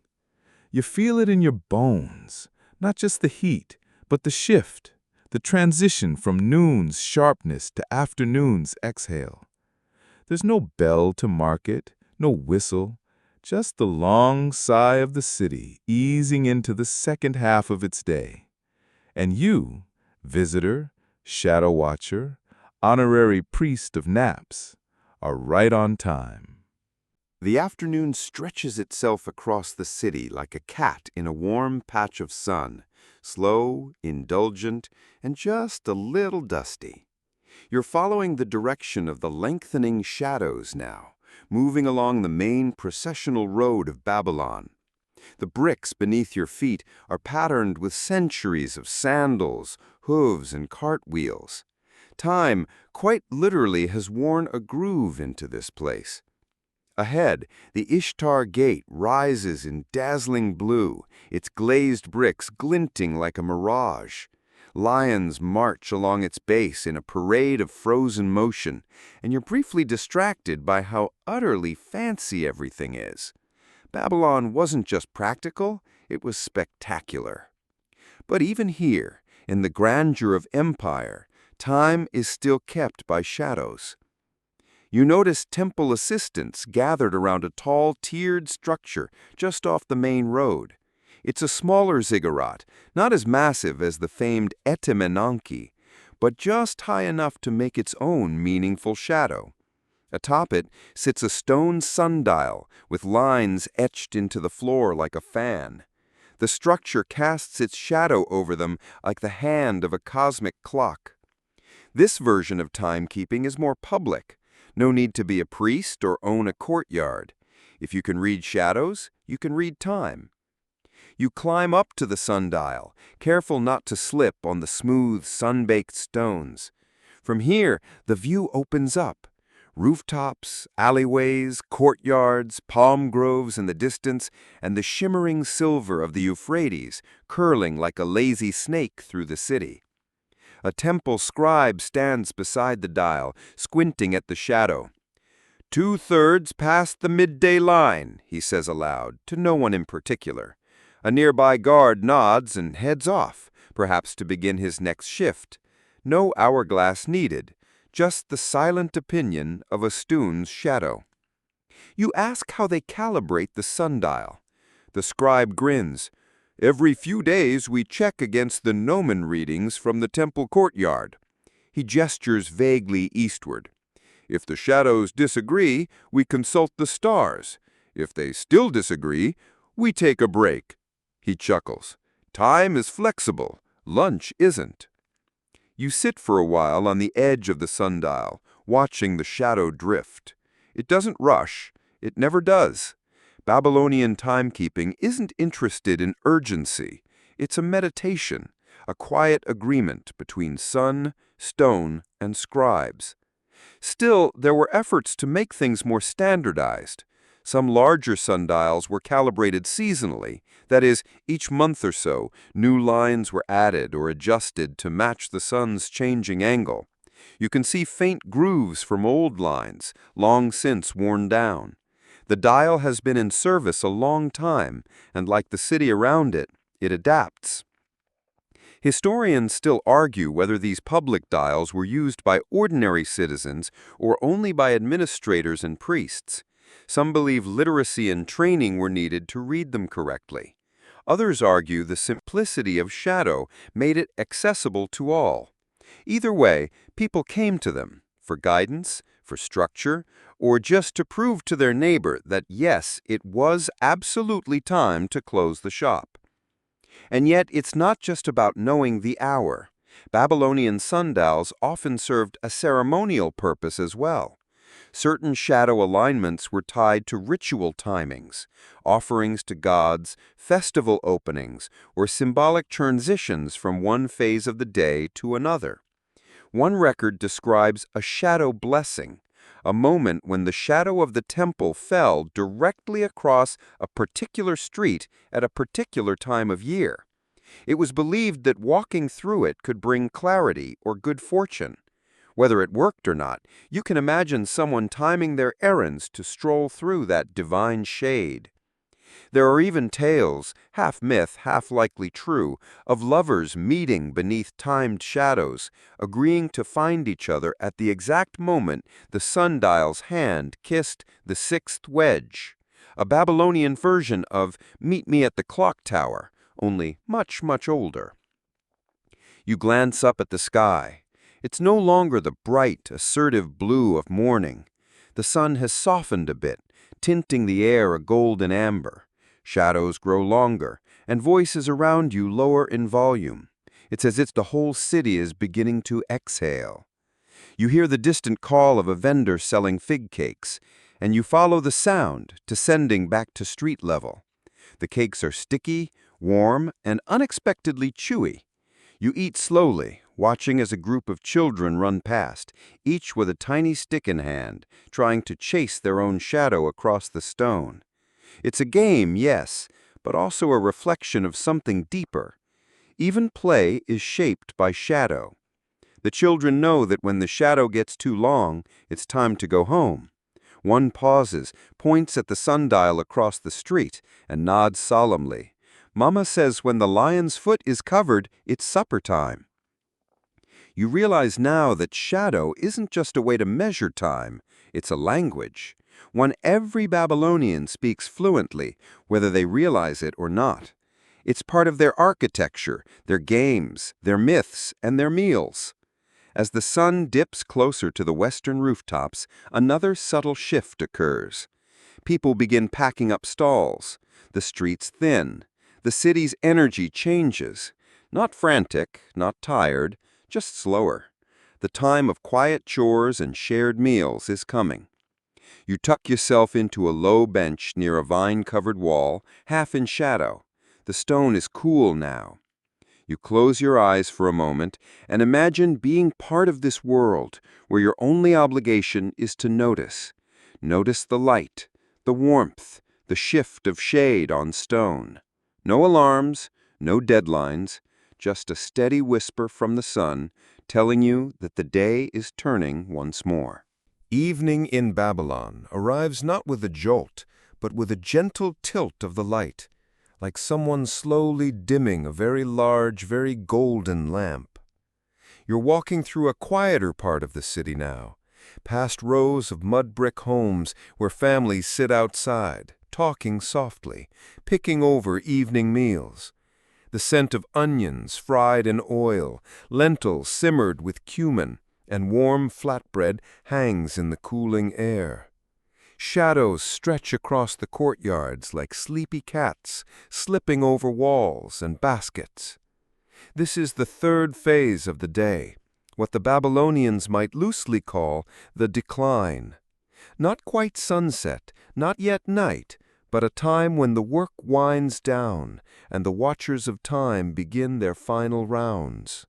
You feel it in your bones, not just the heat, but the shift, the transition from noon's sharpness to afternoon's exhale. There's no bell to mark it, no whistle, just the long sigh of the city easing into the second half of its day. And you, visitor, shadow watcher, honorary priest of naps, are right on time. The afternoon stretches itself across the city like a cat in a warm patch of sun, slow, indulgent, and just a little dusty. You're following the direction of the lengthening shadows now, moving along the main processional road of Babylon. The bricks beneath your feet are patterned with centuries of sandals, hooves, and cartwheels. Time, quite literally, has worn a groove into this place. Ahead, the Ishtar Gate rises in dazzling blue, its glazed bricks glinting like a mirage. Lions march along its base in a parade of frozen motion, and you're briefly distracted by how utterly fancy everything is. Babylon wasn't just practical, it was spectacular. But even here, in the grandeur of empire, time is still kept by shadows. You notice temple assistants gathered around a tall, tiered structure just off the main road. It's a smaller ziggurat, not as massive as the famed Etemenanki, but just high enough to make its own meaningful shadow. Atop it sits a stone sundial with lines etched into the floor like a fan. The structure casts its shadow over them like the hand of a cosmic clock. This version of timekeeping is more public. No need to be a priest or own a courtyard. If you can read shadows, you can read time. You climb up to the sundial, careful not to slip on the smooth, sun-baked stones. From here, the view opens up. Rooftops, alleyways, courtyards, palm groves in the distance, and the shimmering silver of the Euphrates curling like a lazy snake through the city. A temple scribe stands beside the dial, squinting at the shadow. 2/3 past the midday line, he says aloud, to no one in particular. A nearby guard nods and heads off, perhaps to begin his next shift. No hourglass needed, just the silent opinion of a stoon's shadow. You ask how they calibrate the sundial. The scribe grins. Every few days we check against the gnomon readings from the temple courtyard. He gestures vaguely eastward. If the shadows disagree, we consult the stars. If they still disagree, we take a break. He chuckles. Time is flexible. Lunch isn't. You sit for a while on the edge of the sundial, watching the shadow drift. It doesn't rush. It never does. Babylonian timekeeping isn't interested in urgency. It's a meditation, a quiet agreement between sun, stone, and scribes. Still, there were efforts to make things more standardized. Some larger sundials were calibrated seasonally. That is, each month or so, new lines were added or adjusted to match the sun's changing angle. You can see faint grooves from old lines, long since worn down. The dial has been in service a long time, and like the city around it, it adapts. Historians still argue whether these public dials were used by ordinary citizens or only by administrators and priests. Some believe literacy and training were needed to read them correctly. Others argue the simplicity of shadow made it accessible to all. Either way, people came to them for guidance, for structure, or just to prove to their neighbor that yes, it was absolutely time to close the shop. And yet, it's not just about knowing the hour. Babylonian sundials often served a ceremonial purpose as well. Certain shadow alignments were tied to ritual timings, offerings to gods, festival openings, or symbolic transitions from one phase of the day to another. One record describes a shadow blessing, a moment when the shadow of the temple fell directly across a particular street at a particular time of year. It was believed that walking through it could bring clarity or good fortune. Whether it worked or not, you can imagine someone timing their errands to stroll through that divine shade. There are even tales, half myth, half likely true, of lovers meeting beneath timed shadows, agreeing to find each other at the exact moment the sundial's hand kissed the sixth wedge. A Babylonian version of Meet Me at the Clock Tower, only much, much older. You glance up at the sky. It's no longer the bright, assertive blue of morning. The sun has softened a bit, tinting the air a golden amber. Shadows grow longer, and voices around you lower in volume. It's as if the whole city is beginning to exhale. You hear the distant call of a vendor selling fig cakes, and you follow the sound, descending back to street level. The cakes are sticky, warm, and unexpectedly chewy. You eat slowly, watching as a group of children run past, each with a tiny stick in hand, trying to chase their own shadow across the stone. It's a game, yes, but also a reflection of something deeper. Even play is shaped by shadow. The children know that when the shadow gets too long, it's time to go home. One pauses, points at the sundial across the street, and nods solemnly. Mama says when the lion's foot is covered, it's supper time. You realize now that shadow isn't just a way to measure time, it's a language. One every Babylonian speaks fluently, whether they realize it or not. It's part of their architecture, their games, their myths, and their meals. As the sun dips closer to the western rooftops, another subtle shift occurs. People begin packing up stalls. The streets thin. The city's energy changes. Not frantic, not tired, just slower. The time of quiet chores and shared meals is coming. You tuck yourself into a low bench near a vine-covered wall, half in shadow. The stone is cool now. You close your eyes for a moment and imagine being part of this world where your only obligation is to notice. Notice the light, the warmth, the shift of shade on stone. No alarms, no deadlines, just a steady whisper from the sun, telling you that the day is turning once more. Evening in Babylon arrives not with a jolt, but with a gentle tilt of the light, like someone slowly dimming a very large, very golden lamp. You're walking through a quieter part of the city now, past rows of mud-brick homes where families sit outside, talking softly, picking over evening meals. The scent of onions fried in oil, lentils simmered with cumin, and warm flatbread hangs in the cooling air. Shadows stretch across the courtyards like sleepy cats, slipping over walls and baskets. This is the third phase of the day, what the Babylonians might loosely call the decline. Not quite sunset, not yet night, but a time when the work winds down and the watchers of time begin their final rounds.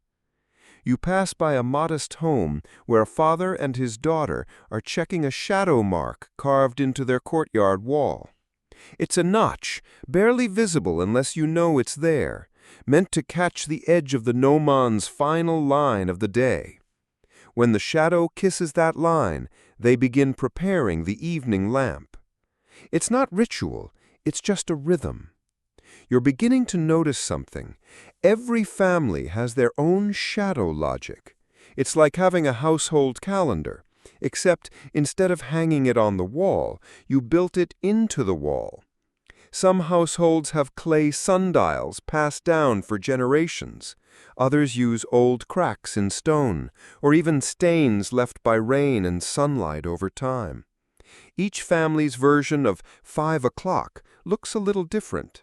You pass by a modest home where a father and his daughter are checking a shadow mark carved into their courtyard wall. It's a notch, barely visible unless you know it's there, meant to catch the edge of the gnomons' final line of the day. When the shadow kisses that line, they begin preparing the evening lamp. It's not ritual, it's just a rhythm. You're beginning to notice something. Every family has their own shadow logic. It's like having a household calendar, except instead of hanging it on the wall, you built it into the wall. Some households have clay sundials passed down for generations. Others use old cracks in stone, or even stains left by rain and sunlight over time. Each family's version of 5 o'clock looks a little different.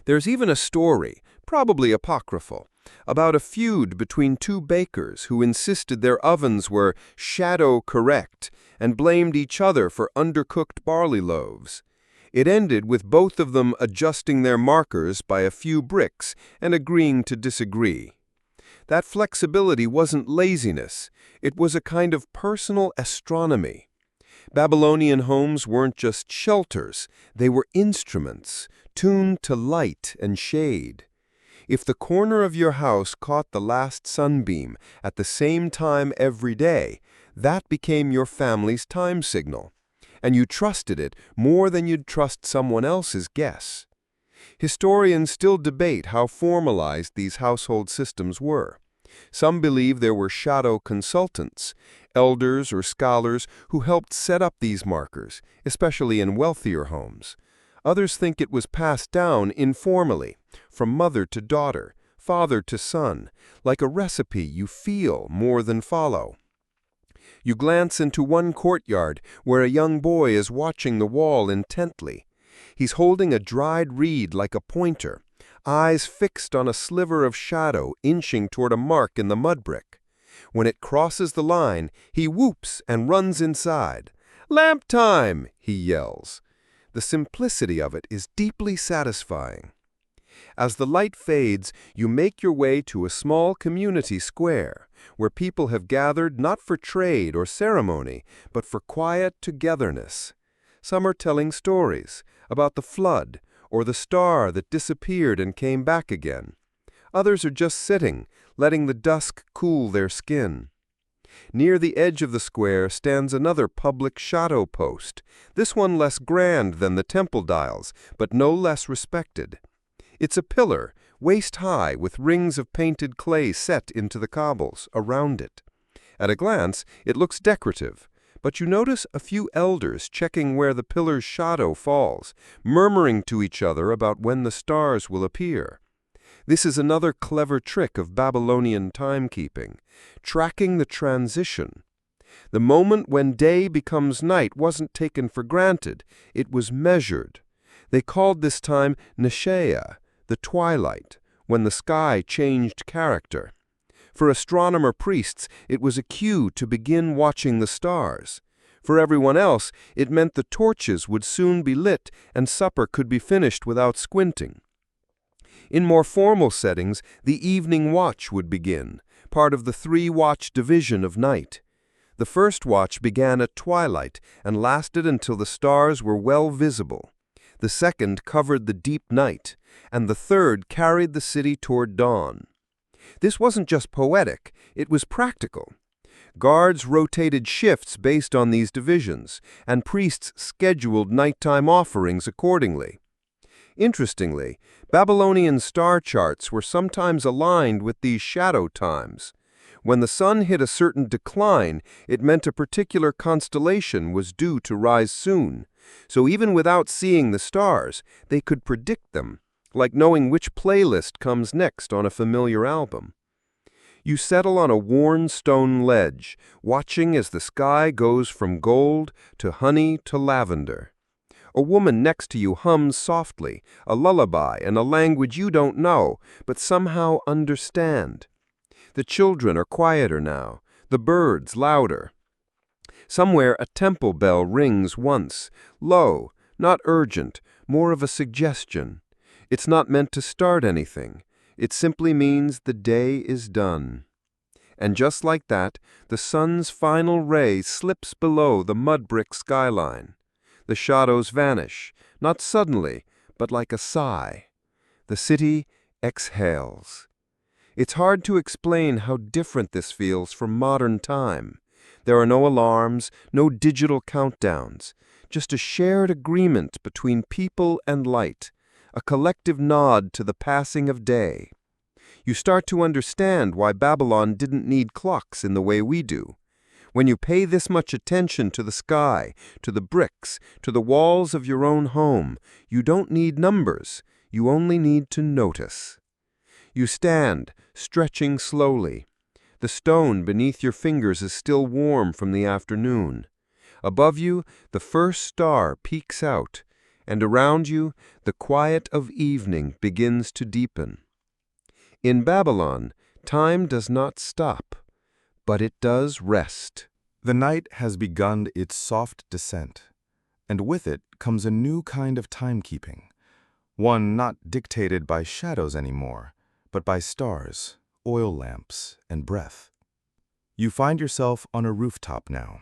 There's even a story, probably apocryphal, about a feud between two bakers who insisted their ovens were shadow correct and blamed each other for undercooked barley loaves. It ended with both of them adjusting their markers by a few bricks and agreeing to disagree. That flexibility wasn't laziness, it was a kind of personal astronomy. Babylonian homes weren't just shelters, they were instruments, tuned to light and shade. If the corner of your house caught the last sunbeam at the same time every day, that became your family's time signal, and you trusted it more than you'd trust someone else's guess. Historians still debate how formalized these household systems were. Some believe there were shadow consultants, elders or scholars who helped set up these markers, especially in wealthier homes. Others think it was passed down informally, from mother to daughter, father to son, like a recipe you feel more than follow. You glance into one courtyard where a young boy is watching the wall intently. He's holding a dried reed like a pointer, eyes fixed on a sliver of shadow inching toward a mark in the mud brick. When it crosses the line, he whoops and runs inside. "Lamp time!" he yells. The simplicity of it is deeply satisfying. As the light fades, you make your way to a small community square, where people have gathered not for trade or ceremony, but for quiet togetherness. Some are telling stories about the flood or the star that disappeared and came back again. Others are just sitting, letting the dusk cool their skin. Near the edge of the square stands another public shadow post, this one less grand than the temple dials, but no less respected. It's a pillar, waist-high, with rings of painted clay set into the cobbles around it. At a glance, it looks decorative, but you notice a few elders checking where the pillar's shadow falls, murmuring to each other about when the stars will appear. This is another clever trick of Babylonian timekeeping, tracking the transition. The moment when day becomes night wasn't taken for granted, it was measured. They called this time Nishaya, the twilight, when the sky changed character. For astronomer priests, it was a cue to begin watching the stars. For everyone else, it meant the torches would soon be lit and supper could be finished without squinting. In more formal settings, the evening watch would begin, part of the 3-watch division of night. The first watch began at twilight and lasted until the stars were well visible. The second covered the deep night, and the third carried the city toward dawn. This wasn't just poetic, It was practical. Guards rotated shifts based on these divisions, and priests scheduled nighttime offerings accordingly. Interestingly, Babylonian star charts were sometimes aligned with these shadow times. When the sun hit a certain decline, it meant a particular constellation was due to rise soon. So even without seeing the stars, they could predict them, like knowing which playlist comes next on a familiar album. You settle on a worn stone ledge, watching as the sky goes from gold to honey to lavender. A woman next to you hums softly, a lullaby in a language you don't know, but somehow understand. The children are quieter now, the birds louder. Somewhere a temple bell rings once, low, not urgent, more of a suggestion. It's not meant to start anything. It simply means the day is done. And just like that, the sun's final ray slips below the mud brick skyline. The shadows vanish, not suddenly, but like a sigh. The city exhales. It's hard to explain how different this feels from modern time. There are no alarms, no digital countdowns, just a shared agreement between people and light, a collective nod to the passing of day. You start to understand why Babylon didn't need clocks in the way we do. When you pay this much attention to the sky, to the bricks, to the walls of your own home, you don't need numbers, you only need to notice. You stand, stretching slowly. The stone beneath your fingers is still warm from the afternoon. Above you, the first star peeks out, and around you, the quiet of evening begins to deepen. In Babylon, time does not stop, but it does rest. The night has begun its soft descent, and with it comes a new kind of timekeeping, one not dictated by shadows anymore, but by stars, oil lamps, and breath. You find yourself on a rooftop now.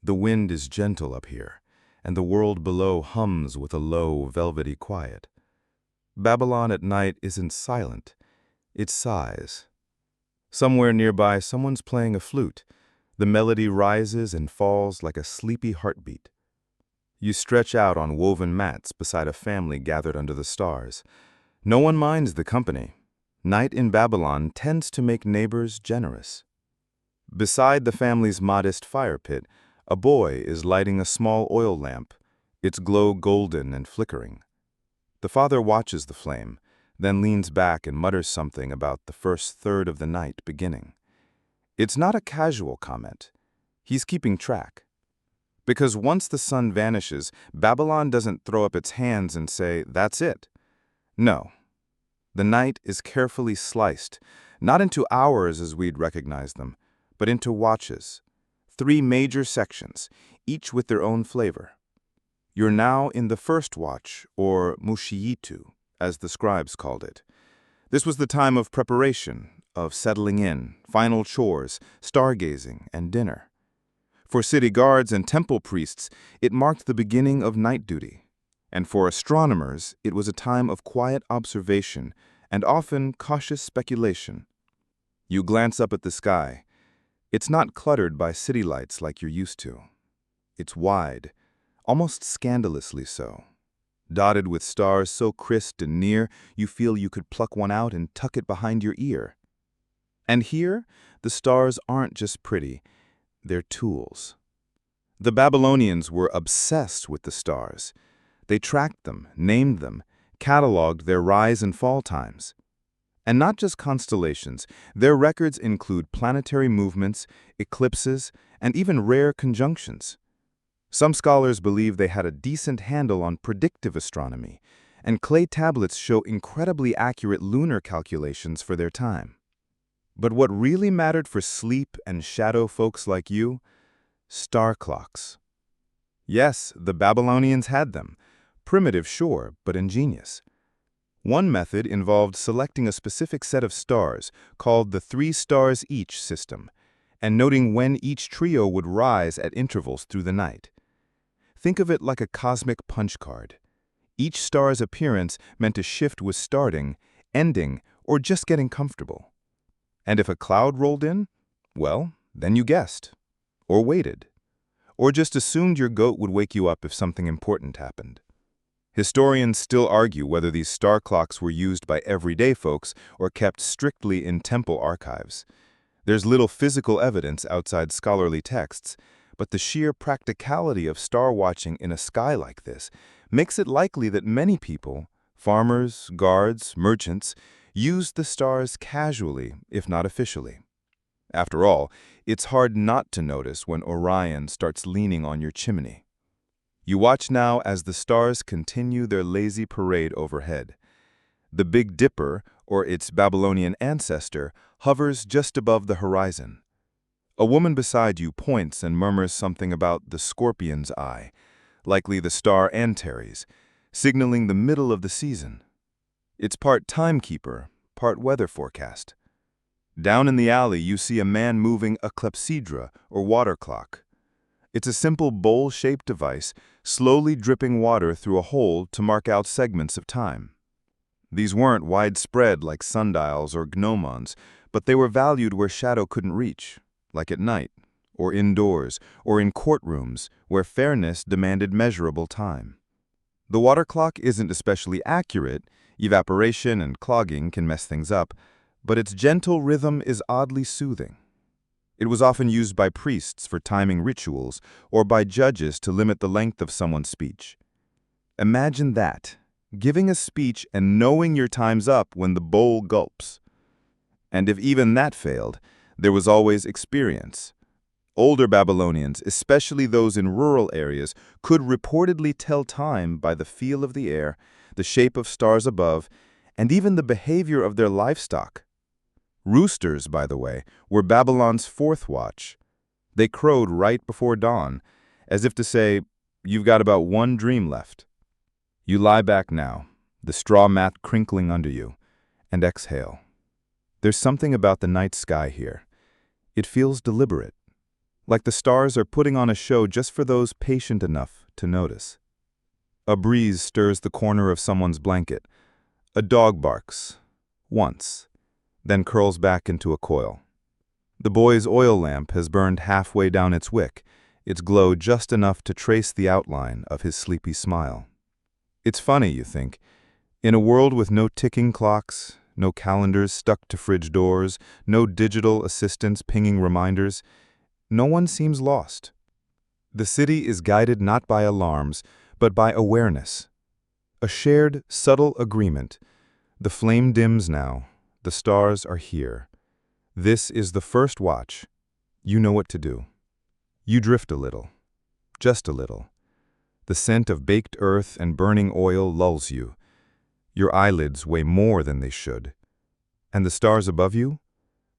The wind is gentle up here, and the world below hums with a low, velvety quiet. Babylon at night isn't silent, it sighs. Somewhere nearby, someone's playing a flute. The melody rises and falls like a sleepy heartbeat. You stretch out on woven mats beside a family gathered under the stars. No one minds the company. Night in Babylon tends to make neighbors generous. Beside the family's modest fire pit, a boy is lighting a small oil lamp, its glow golden and flickering. The father watches the flame, then leans back and mutters something about the first third of the night beginning. It's not a casual comment. He's keeping track. Because once the sun vanishes, Babylon doesn't throw up its hands and say, "That's it." No. The night is carefully sliced, not into hours as we'd recognize them, but into watches. 3 major sections, each with their own flavor. You're now in the first watch, or mushiyitu, as the scribes called it. This was the time of preparation, of settling in, final chores, stargazing, and dinner. For city guards and temple priests, it marked the beginning of night duty. And for astronomers, it was a time of quiet observation and often cautious speculation. You glance up at the sky. It's not cluttered by city lights like you're used to. It's wide, almost scandalously so. Dotted with stars so crisp and near, you feel you could pluck one out and tuck it behind your ear. And here, the stars aren't just pretty, they're tools. The Babylonians were obsessed with the stars. They tracked them, named them, cataloged their rise and fall times. And not just constellations, their records include planetary movements, eclipses, and even rare conjunctions. Some scholars believe they had a decent handle on predictive astronomy, and clay tablets show incredibly accurate lunar calculations for their time. But what really mattered for sleep and shadow folks like you? Star clocks. Yes, the Babylonians had them. Primitive, sure, but ingenious. One method involved selecting a specific set of stars, called the 3 stars each system, and noting when each trio would rise at intervals through the night. Think of it like a cosmic punch card. Each star's appearance meant a shift was starting, ending, or just getting comfortable. And if a cloud rolled in, Well, then you guessed, or waited, or just assumed your goat would wake you up if something important happened. Historians still argue whether these star clocks were used by everyday folks or kept strictly in temple archives. There's little physical evidence outside scholarly texts, but the sheer practicality of star watching in a sky like this makes it likely that many people, farmers, guards, merchants, used the stars casually, if not officially. After all, it's hard not to notice when Orion starts leaning on your chimney. You watch now as the stars continue their lazy parade overhead. The Big Dipper, or its Babylonian ancestor, hovers just above the horizon. A woman beside you points and murmurs something about the scorpion's eye, likely the star Antares, signaling the middle of the season. It's part timekeeper, part weather forecast. Down in the alley, you see a man moving a clepsydra, or water clock. It's a simple bowl-shaped device, slowly dripping water through a hole to mark out segments of time. These weren't widespread like sundials or gnomons, but they were valued where shadow couldn't reach, like at night, or indoors, or in courtrooms where fairness demanded measurable time. The water clock isn't especially accurate, evaporation and clogging can mess things up, but its gentle rhythm is oddly soothing. It was often used by priests for timing rituals or by judges to limit the length of someone's speech. Imagine that, giving a speech and knowing your time's up when the bowl gulps. And if even that failed, there was always experience. Older Babylonians, especially those in rural areas, could reportedly tell time by the feel of the air, the shape of stars above, and even the behavior of their livestock. Roosters, by the way, were Babylon's fourth watch. They crowed right before dawn, as if to say, "You've got about one dream left." You lie back now, the straw mat crinkling under you, and exhale. There's something about the night sky here. It feels deliberate, like the stars are putting on a show just for those patient enough to notice. A breeze stirs the corner of someone's blanket. A dog barks, once, then curls back into a coil. The boy's oil lamp has burned halfway down its wick, its glow just enough to trace the outline of his sleepy smile. It's funny, you think. In a world with no ticking clocks, no calendars stuck to fridge doors, no digital assistants pinging reminders, no one seems lost. The city is guided not by alarms, but by awareness. A shared, subtle agreement. The flame dims now. The stars are here. This is the first watch. You know what to do. You drift a little. Just a little. The scent of baked earth and burning oil lulls you. Your eyelids weigh more than they should. And the stars above you?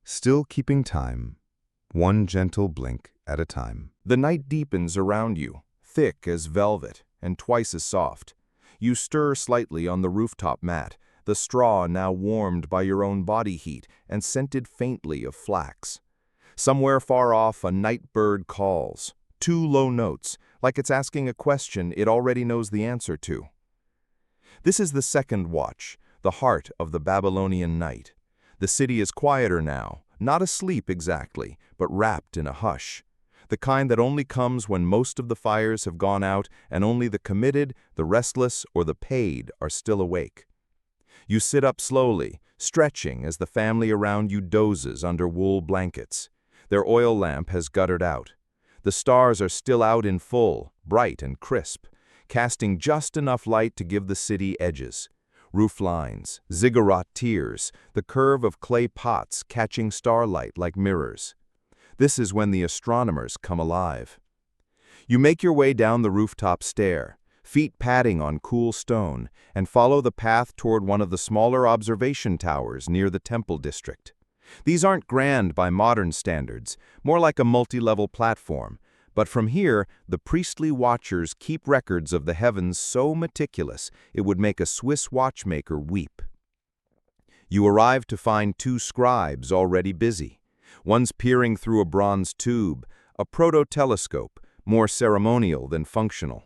Still keeping time. One gentle blink at a time. The night deepens around you, thick as velvet and twice as soft. You stir slightly on the rooftop mat, the straw now warmed by your own body heat and scented faintly of flax. Somewhere far off, a night bird calls, 2 low notes, like it's asking a question it already knows the answer to. This is the second watch, the heart of the Babylonian night. The city is quieter now, not asleep exactly, but wrapped in a hush. The kind that only comes when most of the fires have gone out and only the committed, the restless, or the paid are still awake. You sit up slowly, stretching as the family around you dozes under wool blankets. Their oil lamp has guttered out. The stars are still out in full, bright and crisp, casting just enough light to give the city edges. Roof lines, ziggurat tiers, the curve of clay pots catching starlight like mirrors. This is when the astronomers come alive. You make your way down the rooftop stair, feet padding on cool stone, and follow the path toward one of the smaller observation towers near the temple district. These aren't grand by modern standards, more like a multi-level platform, but from here, the priestly watchers keep records of the heavens so meticulous it would make a Swiss watchmaker weep. You arrive to find 2 scribes already busy. One's peering through a bronze tube, a proto-telescope, more ceremonial than functional.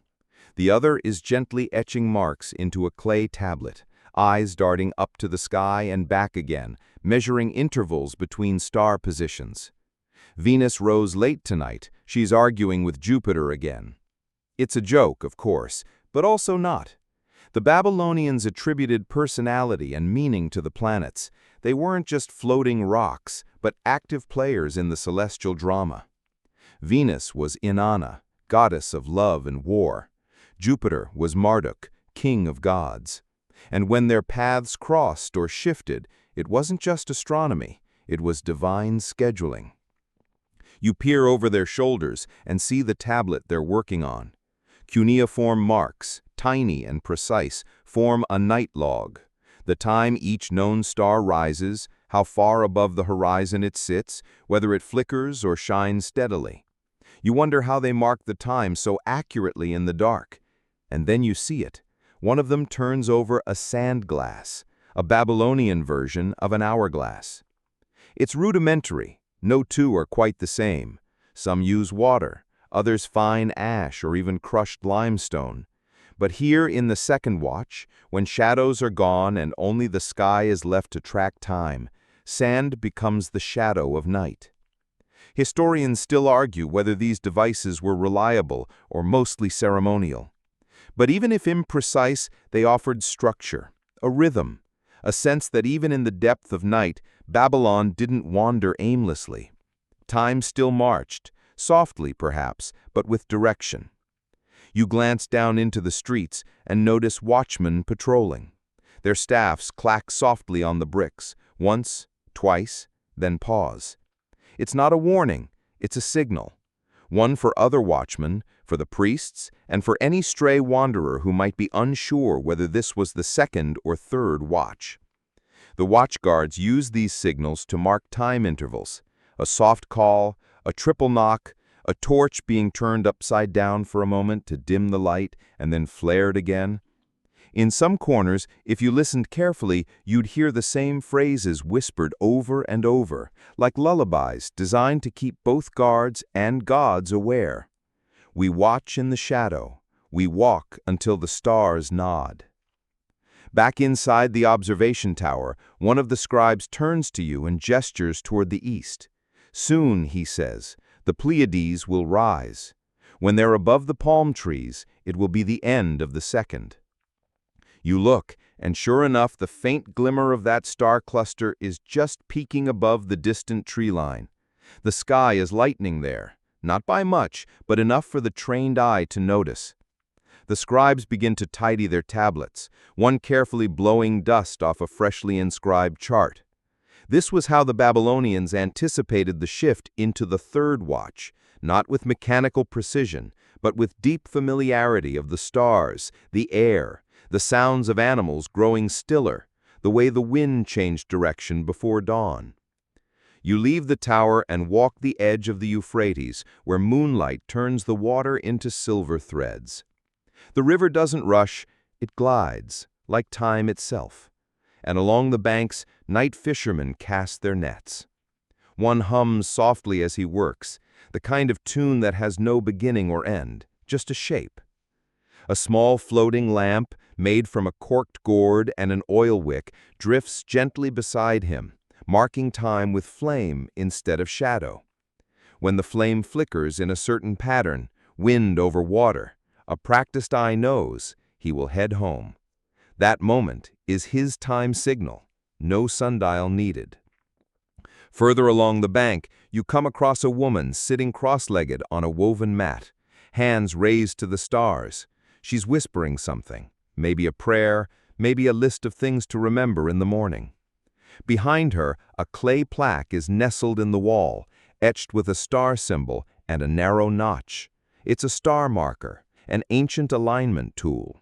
The other is gently etching marks into a clay tablet, eyes darting up to the sky and back again, measuring intervals between star positions. Venus rose late tonight. She's arguing with Jupiter again. It's a joke, of course, but also not. The Babylonians attributed personality and meaning to the planets. They weren't just floating rocks, but active players in the celestial drama. Venus was Inanna, goddess of love and war. Jupiter was Marduk, king of gods. And when their paths crossed or shifted, it wasn't just astronomy, it was divine scheduling. You peer over their shoulders and see the tablet they're working on. Cuneiform marks, tiny and precise, form a night log. The time each known star rises, how far above the horizon it sits, whether it flickers or shines steadily. You wonder how they mark the time so accurately in the dark. And then you see it. One of them turns over a sand glass, a Babylonian version of an hourglass. It's rudimentary. No two are quite the same. Some use water, others fine ash or even crushed limestone. But here in the second watch, when shadows are gone and only the sky is left to track time, sand becomes the shadow of night. Historians still argue whether these devices were reliable or mostly ceremonial. But even if imprecise, they offered structure, a rhythm, a sense that even in the depth of night, Babylon didn't wander aimlessly. Time still marched, softly perhaps, but with direction. You glance down into the streets and notice watchmen patrolling. Their staffs clack softly on the bricks, once, twice, then pause. It's not a warning, it's a signal. One for other watchmen, for the priests, and for any stray wanderer who might be unsure whether this was the second or third watch. The watchguards use these signals to mark time intervals, a soft call, a triple knock, a torch being turned upside down for a moment to dim the light and then flared again. In some corners, if you listened carefully, you'd hear the same phrases whispered over and over, like lullabies designed to keep both guards and gods aware. We watch in the shadow. We walk until the stars nod. Back inside the observation tower, one of the scribes turns to you and gestures toward the east. Soon, he says, the Pleiades will rise. When they're above the palm trees, it will be the end of the second. You look, and sure enough, the faint glimmer of that star cluster is just peeking above the distant tree line. The sky is lightening there, not by much, but enough for the trained eye to notice. The scribes begin to tidy their tablets, one carefully blowing dust off a freshly inscribed chart. This was how the Babylonians anticipated the shift into the third watch, not with mechanical precision, but with deep familiarity of the stars, the air, the sounds of animals growing stiller, the way the wind changed direction before dawn. You leave the tower and walk the edge of the Euphrates, where moonlight turns the water into silver threads. The river doesn't rush, it glides, like time itself. And along the banks, night fishermen cast their nets. One hums softly as he works, the kind of tune that has no beginning or end, just a shape. A small floating lamp, made from a corked gourd and an oil wick, drifts gently beside him, marking time with flame instead of shadow. When the flame flickers in a certain pattern, wind over water, a practiced eye knows he will head home. That moment is his time signal, no sundial needed. Further along the bank, you come across a woman sitting cross-legged on a woven mat, hands raised to the stars. She's whispering something, maybe a prayer, maybe a list of things to remember in the morning. Behind her, a clay plaque is nestled in the wall, etched with a star symbol and a narrow notch. It's a star marker, an ancient alignment tool.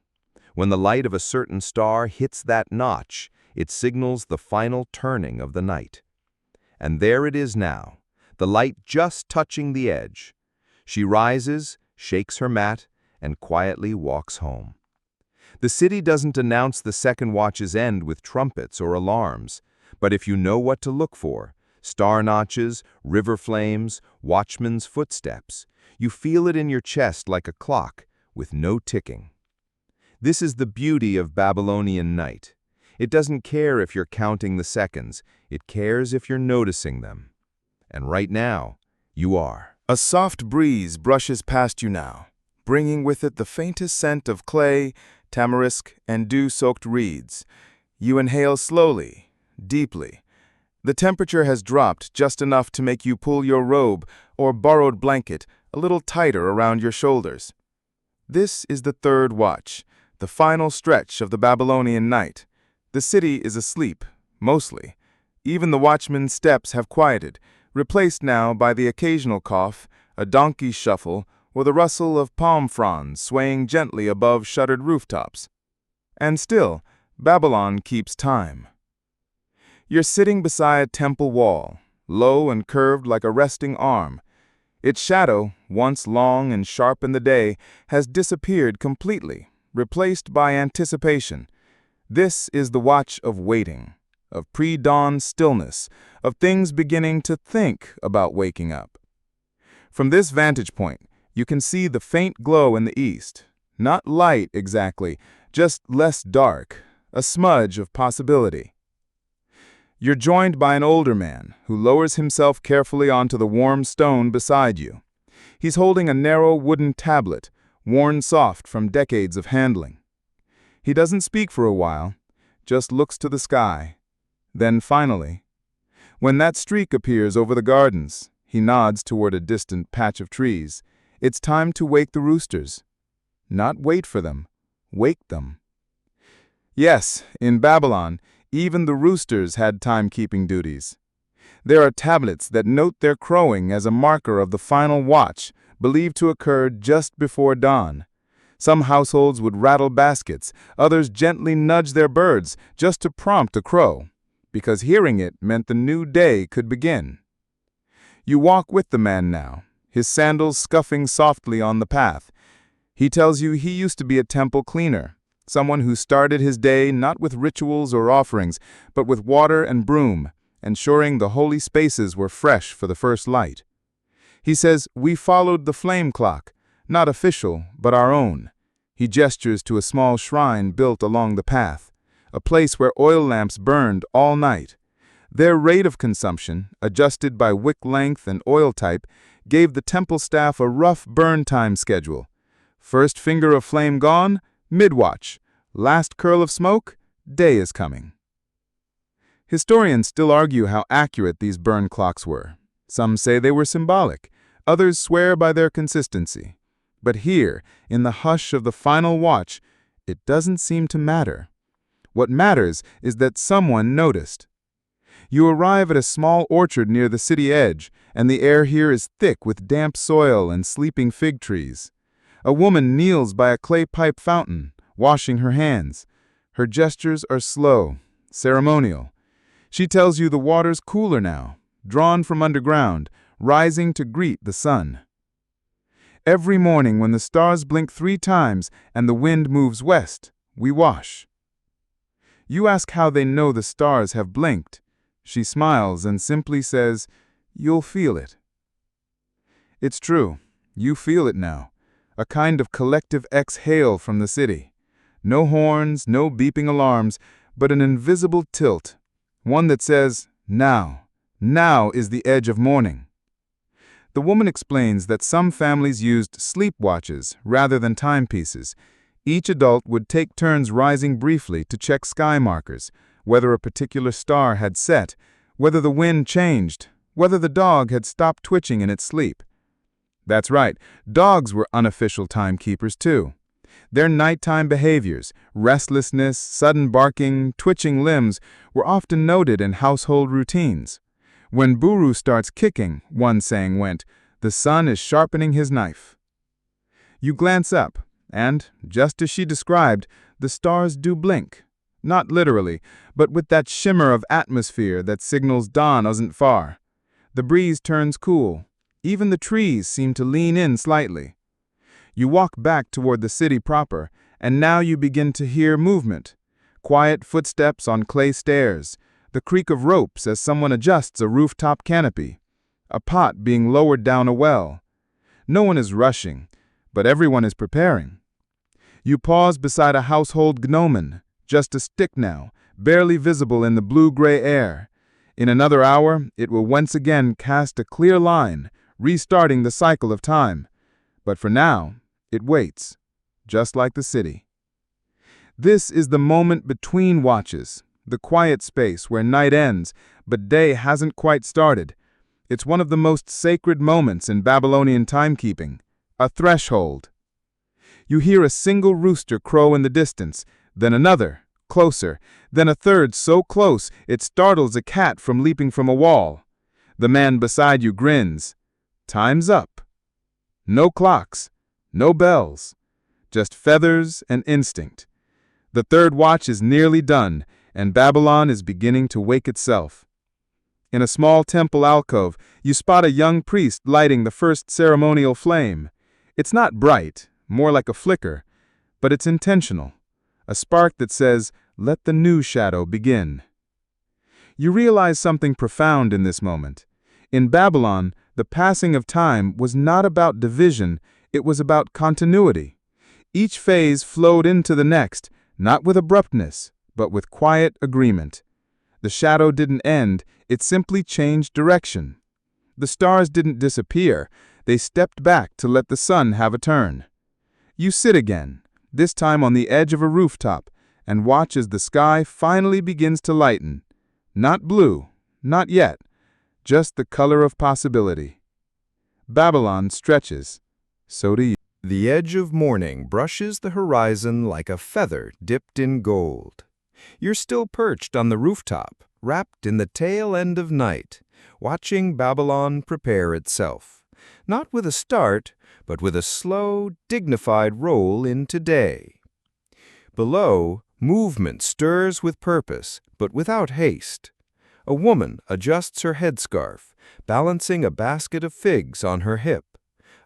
When the light of a certain star hits that notch, it signals the final turning of the night. And there it is now, the light just touching the edge. She rises, shakes her mat, and quietly walks home. The city doesn't announce the second watch's end with trumpets or alarms, but if you know what to look for, star notches, river flames, watchmen's footsteps, you feel it in your chest like a clock with no ticking. This is the beauty of Babylonian night. It doesn't care if you're counting the seconds, it cares if you're noticing them. And right now, You are. A soft breeze brushes past you now, bringing with it the faintest scent of clay, tamarisk, and dew-soaked reeds. You inhale slowly, deeply. The temperature has dropped just enough to make you pull your robe or borrowed blanket a little tighter around your shoulders. This is the third watch, the final stretch of the Babylonian night. The city is asleep, mostly. Even the watchman's steps have quieted, replaced now by the occasional cough, a donkey's shuffle, or the rustle of palm fronds swaying gently above shuttered rooftops. And still, Babylon keeps time. You're sitting beside a temple wall, low and curved like a resting arm. Its shadow, once long and sharp in the day, has disappeared completely, replaced by anticipation. This is the watch of waiting, of pre-dawn stillness, of things beginning to think about waking up. From this vantage point, you can see the faint glow in the east. Not light exactly, just less dark, a smudge of possibility. You're joined by an older man who lowers himself carefully onto the warm stone beside you. He's holding a narrow wooden tablet, worn soft from decades of handling. He doesn't speak for a while, just looks to the sky. Then finally, when that streak appears over the gardens, he nods toward a distant patch of trees. It's time to wake the roosters. Not wait for them, wake them. Yes, in Babylon, even the roosters had timekeeping duties. There are tablets that note their crowing as a marker of the final watch, believed to occur just before dawn. Some households would rattle baskets, others gently nudge their birds just to prompt a crow, because hearing it meant the new day could begin. You walk with the man now, his sandals scuffing softly on the path. He tells you he used to be a temple cleaner, someone who started his day not with rituals or offerings, but with water and broom, ensuring the holy spaces were fresh for the first light. He says, we followed the flame clock, not official, but our own. He gestures to a small shrine built along the path, a place where oil lamps burned all night. Their rate of consumption, adjusted by wick length and oil type, gave the temple staff a rough burn time schedule. First finger of flame gone, mid-watch. Last curl of smoke, day is coming. Historians still argue how accurate these burn clocks were. Some say they were symbolic, others swear by their consistency. But here, in the hush of the final watch, it doesn't seem to matter. What matters is that someone noticed. You arrive at a small orchard near the city edge, and the air here is thick with damp soil and sleeping fig trees. A woman kneels by a clay pipe fountain, washing her hands. Her gestures are slow, ceremonial. She tells you the water's cooler now, drawn from underground, rising to greet the sun. Every morning when the stars blink 3 times and the wind moves west, we wash. You ask how they know the stars have blinked. She smiles and simply says, you'll feel it. It's true, you feel it now, a kind of collective exhale from the city. No horns, no beeping alarms, but an invisible tilt, one that says, now is the edge of morning. The woman explains that some families used sleep watches rather than timepieces. Each adult would take turns rising briefly to check sky markers, whether a particular star had set, whether the wind changed, whether the dog had stopped twitching in its sleep. That's right, dogs were unofficial timekeepers too. Their nighttime behaviors, restlessness, sudden barking, twitching limbs, were often noted in household routines. When Buru starts kicking, one saying went, the sun is sharpening his knife. You glance up, and, just as she described, the stars do blink. Not literally, but with that shimmer of atmosphere that signals dawn isn't far. The breeze turns cool. Even the trees seem to lean in slightly. You walk back toward the city proper, and now you begin to hear movement. Quiet footsteps on clay stairs, the creak of ropes as someone adjusts a rooftop canopy, a pot being lowered down a well. No one is rushing, but everyone is preparing. You pause beside a household gnomon, just a stick now, barely visible in the blue-gray air. In another hour, it will once again cast a clear line, restarting the cycle of time. But for now, it waits, just like the city. This is the moment between watches, the quiet space where night ends, but day hasn't quite started. It's one of the most sacred moments in Babylonian timekeeping, a threshold. You hear a single rooster crow in the distance, then another, closer, then a third so close it startles a cat from leaping from a wall. The man beside you grins. Time's up. No clocks, no bells, just feathers and instinct. The third watch is nearly done, and Babylon is beginning to wake itself. In a small temple alcove, you spot a young priest lighting the first ceremonial flame. It's not bright, more like a flicker, but it's intentional, a spark that says, "Let the new shadow begin." You realize something profound in this moment. In Babylon, the passing of time was not about division, it was about continuity. Each phase flowed into the next, not with abruptness, but with quiet agreement. The shadow didn't end, it simply changed direction. The stars didn't disappear, they stepped back to let the sun have a turn. You sit again, this time on the edge of a rooftop, and watch as the sky finally begins to lighten. Not blue, not yet, just the color of possibility. Babylon stretches. So do you. The edge of morning brushes the horizon like a feather dipped in gold. You're still perched on the rooftop, wrapped in the tail end of night, watching Babylon prepare itself, not with a start, but with a slow, dignified roll into day. Below, movement stirs with purpose, but without haste. A woman adjusts her headscarf, balancing a basket of figs on her hip.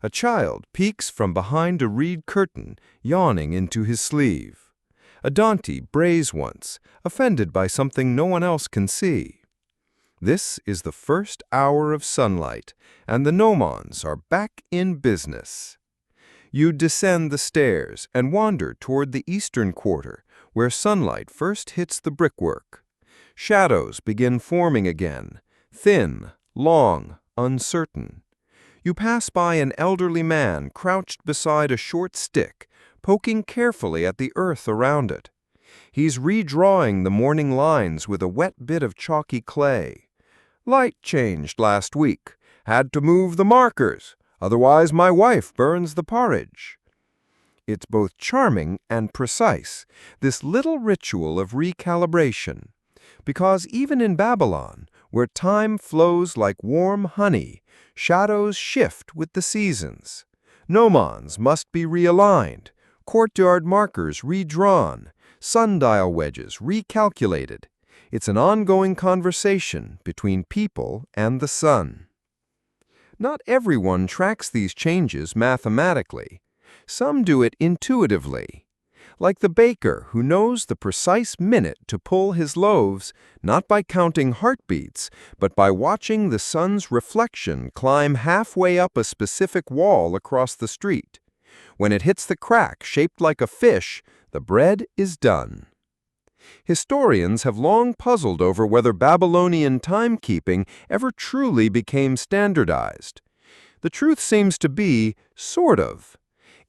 A child peeks from behind a reed curtain, yawning into his sleeve. A donkey brays once, offended by something no one else can see. This is the first hour of sunlight, and the gnomons are back in business. You descend the stairs and wander toward the eastern quarter, where sunlight first hits the brickwork. Shadows begin forming again, thin, long, uncertain. You pass by an elderly man crouched beside a short stick, poking carefully at the earth around it. He's redrawing the morning lines with a wet bit of chalky clay. "Light changed last week. Had to move the markers. Otherwise my wife burns the porridge." It's both charming and precise, this little ritual of recalibration. Because even in Babylon, where time flows like warm honey, shadows shift with the seasons. Gnomons must be realigned, courtyard markers redrawn, sundial wedges recalculated. It's an ongoing conversation between people and the sun. Not everyone tracks these changes mathematically. Some do it intuitively. Like the baker who knows the precise minute to pull his loaves, not by counting heartbeats, but by watching the sun's reflection climb halfway up a specific wall across the street. When it hits the crack shaped like a fish, the bread is done. Historians have long puzzled over whether Babylonian timekeeping ever truly became standardized. The truth seems to be, sort of.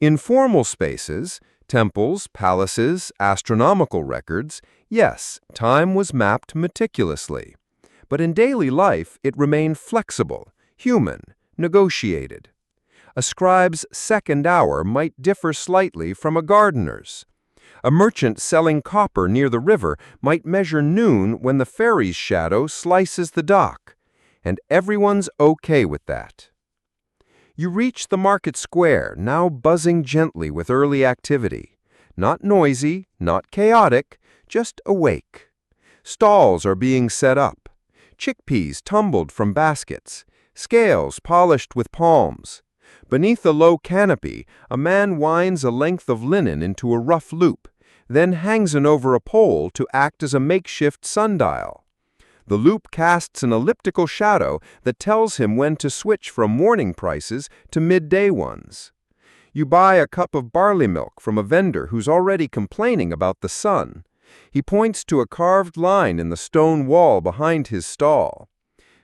In formal spaces, temples, palaces, astronomical records, yes, time was mapped meticulously. But in daily life, it remained flexible, human, negotiated. A scribe's second hour might differ slightly from a gardener's. A merchant selling copper near the river might measure noon when the ferry's shadow slices the dock, and everyone's okay with that. You reach the market square, now buzzing gently with early activity. Not noisy, not chaotic, just awake. Stalls are being set up. Chickpeas tumbled from baskets. Scales polished with palms. Beneath a low canopy, a man winds a length of linen into a rough loop, then hangs it over a pole to act as a makeshift sundial. The loop casts an elliptical shadow that tells him when to switch from morning prices to midday ones. You buy a cup of barley milk from a vendor who's already complaining about the sun. He points to a carved line in the stone wall behind his stall.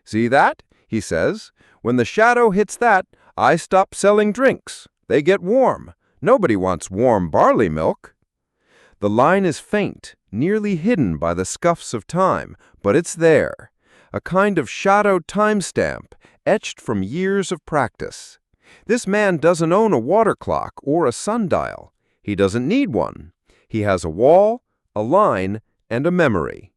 "See that? he says. "When the shadow hits that, I stop selling drinks. They get warm. Nobody wants warm barley milk." The line is faint, nearly hidden by the scuffs of time, but it's there. A kind of shadowed timestamp, etched from years of practice. This man doesn't own a water clock or a sundial. He doesn't need one. He has a wall, a line, and a memory.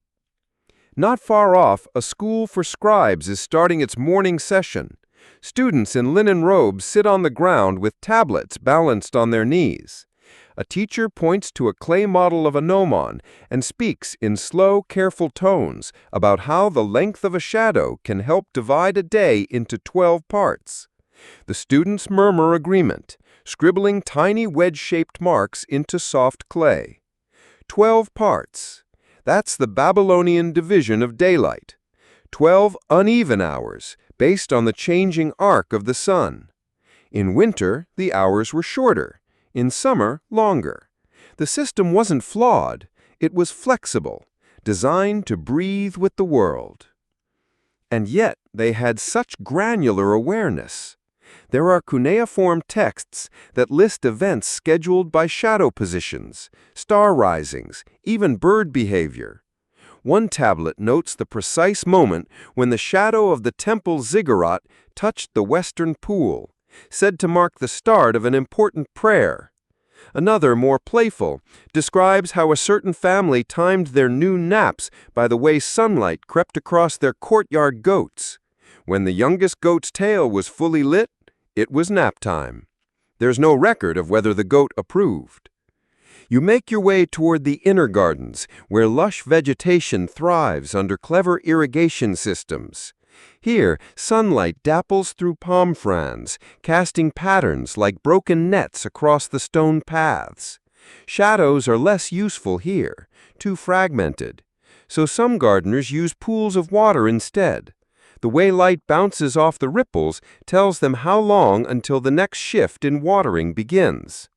Not far off, a school for scribes is starting its morning session. Students in linen robes sit on the ground with tablets balanced on their knees. A teacher points to a clay model of a gnomon and speaks in slow, careful tones about how the length of a shadow can help divide a day into 12 parts. The students murmur agreement, scribbling tiny wedge-shaped marks into soft clay. 12 parts. That's the Babylonian division of daylight. 12 uneven hours, based on the changing arc of the sun. In winter, the hours were shorter. In summer, longer. The system wasn't flawed. It was flexible, designed to breathe with the world. And yet, they had such granular awareness. There are cuneiform texts that list events scheduled by shadow positions, star risings, even bird behavior. One tablet notes the precise moment when the shadow of the temple ziggurat touched the western pool, said to mark the start of an important prayer. Another, more playful, describes how a certain family timed their noon naps by the way sunlight crept across their courtyard goats. When the youngest goat's tail was fully lit, it was nap time. There's no record of whether the goat approved. You make your way toward the inner gardens, where lush vegetation thrives under clever irrigation systems. Here, sunlight dapples through palm fronds, casting patterns like broken nets across the stone paths. Shadows are less useful here, too fragmented. So some gardeners use pools of water instead. The way light bounces off the ripples tells them how long until the next shift in watering begins.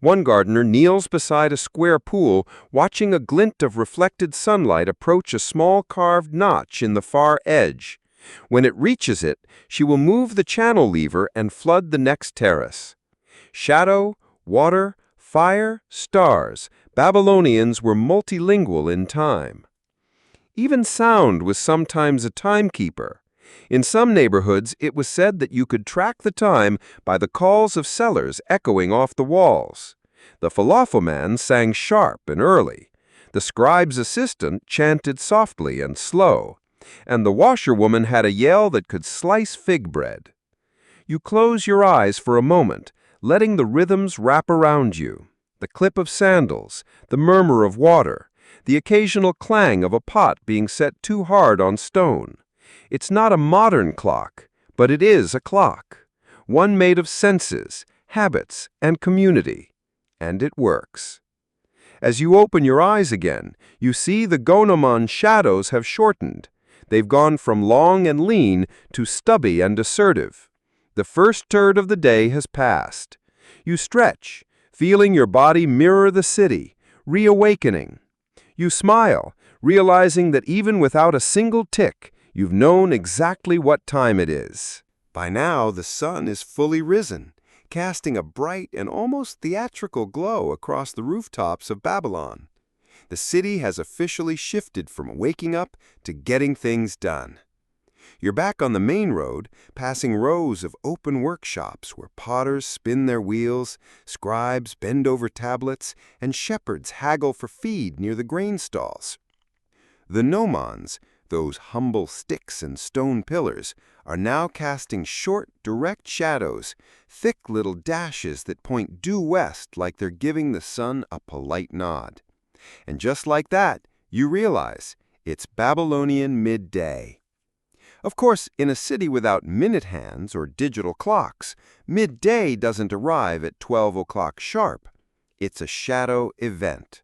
One gardener kneels beside a square pool, watching a glint of reflected sunlight approach a small carved notch in the far edge. When it reaches it, she will move the channel lever and flood the next terrace. Shadow, water, fire, stars, Babylonians were multilingual in time. Even sound was sometimes a timekeeper. In some neighborhoods, it was said that you could track the time by the calls of sellers echoing off the walls. The falafel man sang sharp and early. The scribe's assistant chanted softly and slow. And the washerwoman had a yell that could slice fig bread. You close your eyes for a moment, letting the rhythms wrap around you. The clip of sandals, the murmur of water, the occasional clang of a pot being set too hard on stone. It's not a modern clock, but it is a clock. One made of senses, habits, and community. And it works. As you open your eyes again, you see the gnomon shadows have shortened. They've gone from long and lean to stubby and assertive. The first third of the day has passed. You stretch, feeling your body mirror the city, reawakening. You smile, realizing that even without a single tick, you've known exactly what time it is. By now, the sun is fully risen, casting a bright and almost theatrical glow across the rooftops of Babylon. The city has officially shifted from waking up to getting things done. You're back on the main road, passing rows of open workshops where potters spin their wheels, scribes bend over tablets, and shepherds haggle for feed near the grain stalls. The gnomons, those humble sticks and stone pillars, are now casting short, direct shadows, thick little dashes that point due west like they're giving the sun a polite nod. And just like that, you realize it's Babylonian midday. Of course, in a city without minute hands or digital clocks, midday doesn't arrive at 12 o'clock sharp. It's a shadow event.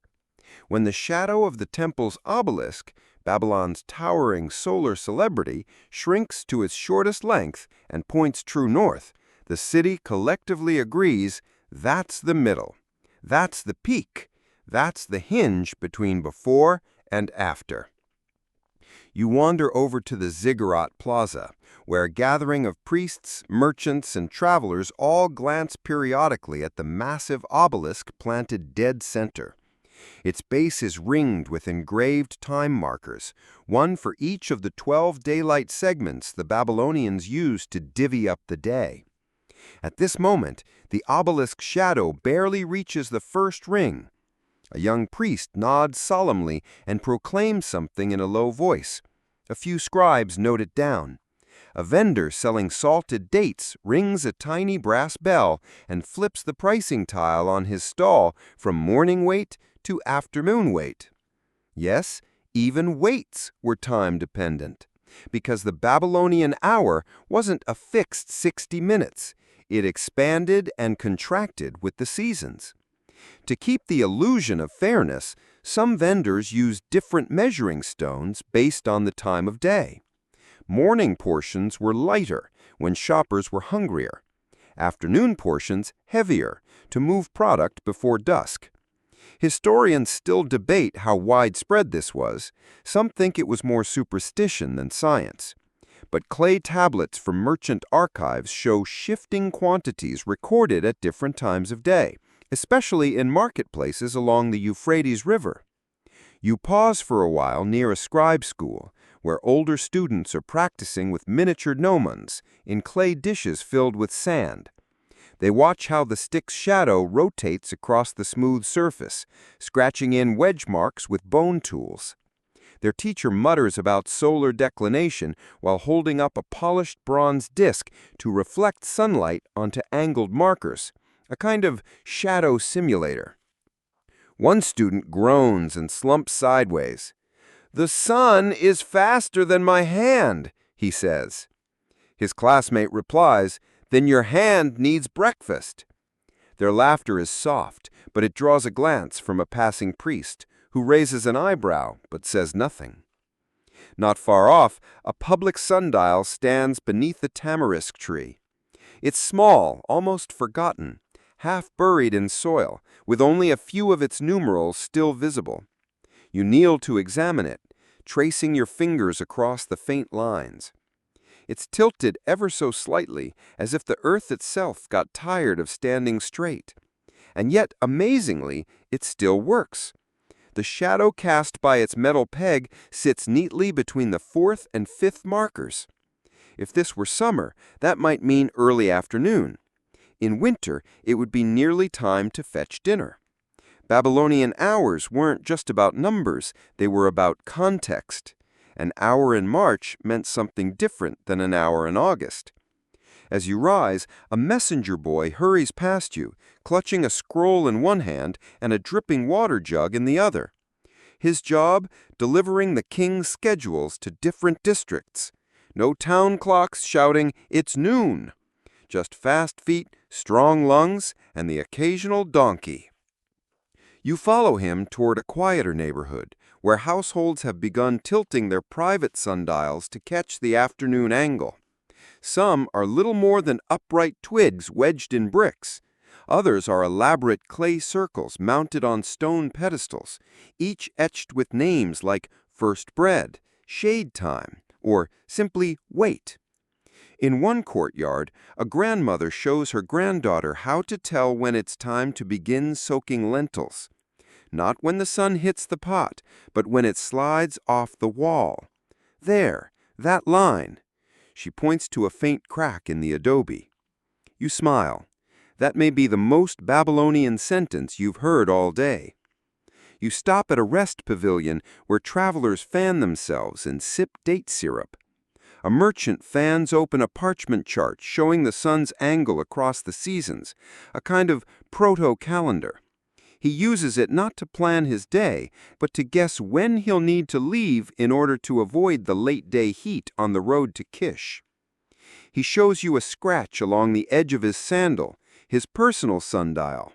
When the shadow of the temple's obelisk, Babylon's towering solar celebrity, shrinks to its shortest length and points true north, the city collectively agrees that's the middle. That's the peak. That's the hinge between before and after. You wander over to the ziggurat plaza, where a gathering of priests, merchants, and travelers all glance periodically at the massive obelisk planted dead center. Its base is ringed with engraved time markers, one for each of the 12 daylight segments the Babylonians used to divvy up the day. At this moment, the obelisk's shadow barely reaches the first ring. A young priest nods solemnly and proclaims something in a low voice. A few scribes note it down. A vendor selling salted dates rings a tiny brass bell and flips the pricing tile on his stall from morning weight to afternoon weight. Yes, even weights were time-dependent, because the Babylonian hour wasn't a fixed 60 minutes. It expanded and contracted with the seasons. To keep the illusion of fairness, some vendors used different measuring stones based on the time of day. Morning portions were lighter, when shoppers were hungrier. Afternoon portions heavier, to move product before dusk. Historians still debate how widespread this was. Some think it was more superstition than science. But clay tablets from merchant archives show shifting quantities recorded at different times of day, especially in marketplaces along the Euphrates River. You pause for a while near a scribe school, where older students are practicing with miniature gnomons in clay dishes filled with sand. They watch how the stick's shadow rotates across the smooth surface, scratching in wedge marks with bone tools. Their teacher mutters about solar declination while holding up a polished bronze disc to reflect sunlight onto angled markers, a kind of shadow simulator. One student groans and slumps sideways. "The sun is faster than my hand," he says. His classmate replies, "Then your hand needs breakfast." Their laughter is soft, but it draws a glance from a passing priest, who raises an eyebrow but says nothing. Not far off, a public sundial stands beneath the tamarisk tree. It's small, almost forgotten, half buried in soil, with only a few of its numerals still visible. You kneel to examine it, tracing your fingers across the faint lines. It's tilted ever so slightly, as if the earth itself got tired of standing straight. And yet, amazingly, it still works. The shadow cast by its metal peg sits neatly between the 4th and 5th markers. If this were summer, that might mean early afternoon. In winter, it would be nearly time to fetch dinner. Babylonian hours weren't just about numbers, they were about context. An hour in March meant something different than an hour in August. As you rise, a messenger boy hurries past you, clutching a scroll in one hand and a dripping water jug in the other. His job, delivering the king's schedules to different districts. No town clocks shouting, "It's noon." Just fast feet, strong lungs, and the occasional donkey. You follow him toward a quieter neighborhood, where households have begun tilting their private sundials to catch the afternoon angle. Some are little more than upright twigs wedged in bricks. Others are elaborate clay circles mounted on stone pedestals, each etched with names like first bread, shade time, or simply wait. In one courtyard, a grandmother shows her granddaughter how to tell when it's time to begin soaking lentils. Not when the sun hits the pot, but when it slides off the wall. There, that line. She points to a faint crack in the adobe. You smile. That may be the most Babylonian sentence you've heard all day. You stop at a rest pavilion where travelers fan themselves and sip date syrup. A merchant fans open a parchment chart showing the sun's angle across the seasons, a kind of proto-calendar. He uses it not to plan his day, but to guess when he'll need to leave in order to avoid the late-day heat on the road to Kish. He shows you a scratch along the edge of his sandal, his personal sundial.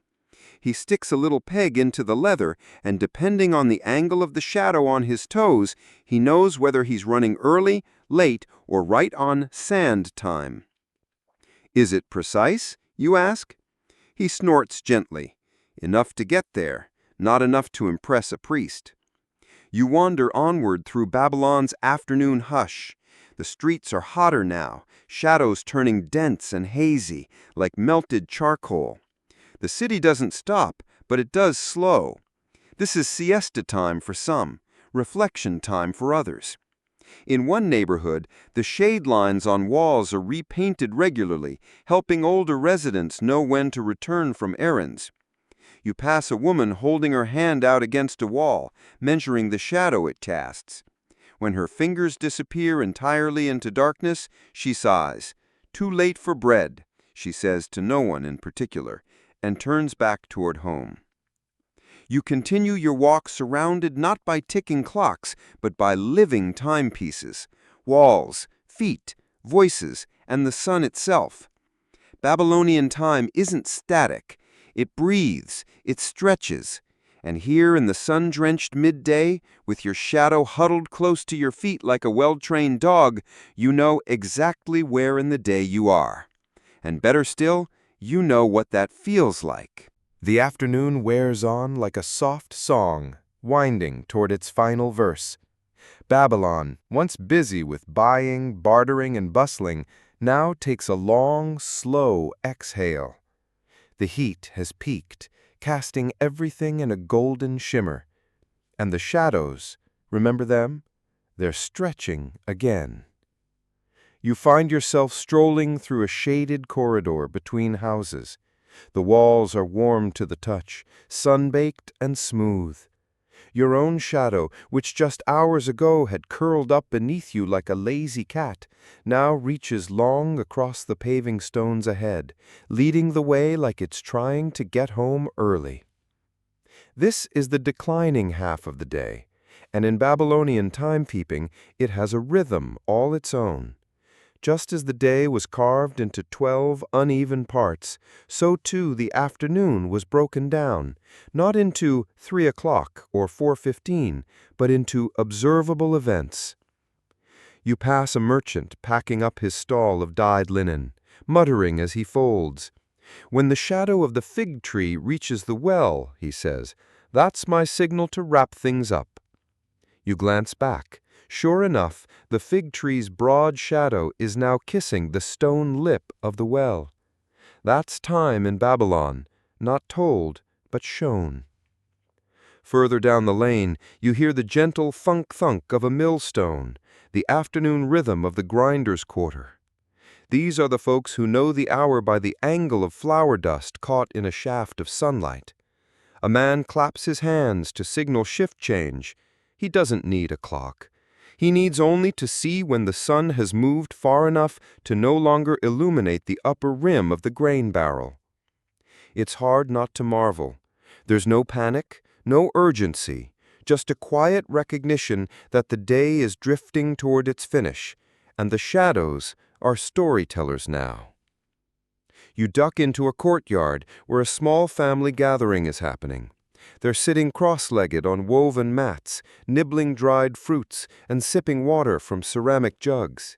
He sticks a little peg into the leather, and depending on the angle of the shadow on his toes, he knows whether he's running early, late, or right on sand time. Is it precise, you ask? He snorts gently. Enough to get there, not enough to impress a priest. You wander onward through Babylon's afternoon hush. The streets are hotter now, shadows turning dense and hazy, like melted charcoal. The city doesn't stop, but it does slow. This is siesta time for some, reflection time for others. In one neighborhood, the shade lines on walls are repainted regularly, helping older residents know when to return from errands. You pass a woman holding her hand out against a wall, measuring the shadow it casts. When her fingers disappear entirely into darkness, she sighs. "Too late for bread," she says to no one in particular, and turns back toward home. You continue your walk surrounded not by ticking clocks, but by living timepieces, walls, feet, voices, and the sun itself. Babylonian time isn't static. It breathes, it stretches. And here in the sun-drenched midday, with your shadow huddled close to your feet like a well-trained dog, you know exactly where in the day you are. And better still, you know what that feels like. The afternoon wears on like a soft song, winding toward its final verse. Babylon, once busy with buying, bartering, and bustling, now takes a long, slow exhale. The heat has peaked, casting everything in a golden shimmer. And the shadows, remember them? They're stretching again. You find yourself strolling through a shaded corridor between houses. The walls are warm to the touch, sun-baked and smooth. Your own shadow, which just hours ago had curled up beneath you like a lazy cat, now reaches long across the paving stones ahead, leading the way like it's trying to get home early. This is the declining half of the day, and in Babylonian timekeeping it has a rhythm all its own. Just as the day was carved into 12 uneven parts, so too the afternoon was broken down, not into 3 o'clock or 4:15, but into observable events. You pass a merchant packing up his stall of dyed linen, muttering as he folds. "When the shadow of the fig tree reaches the well," he says, "that's my signal to wrap things up." You glance back. Sure enough, the fig tree's broad shadow is now kissing the stone lip of the well. That's time in Babylon, not told, but shown. Further down the lane, you hear the gentle thunk-thunk of a millstone, the afternoon rhythm of the grinder's quarter. These are the folks who know the hour by the angle of flour dust caught in a shaft of sunlight. A man claps his hands to signal shift change. He doesn't need a clock. He needs only to see when the sun has moved far enough to no longer illuminate the upper rim of the grain barrel. It's hard not to marvel. There's no panic, no urgency, just a quiet recognition that the day is drifting toward its finish, and the shadows are storytellers now. You duck into a courtyard where a small family gathering is happening. They're sitting cross-legged on woven mats, nibbling dried fruits and sipping water from ceramic jugs.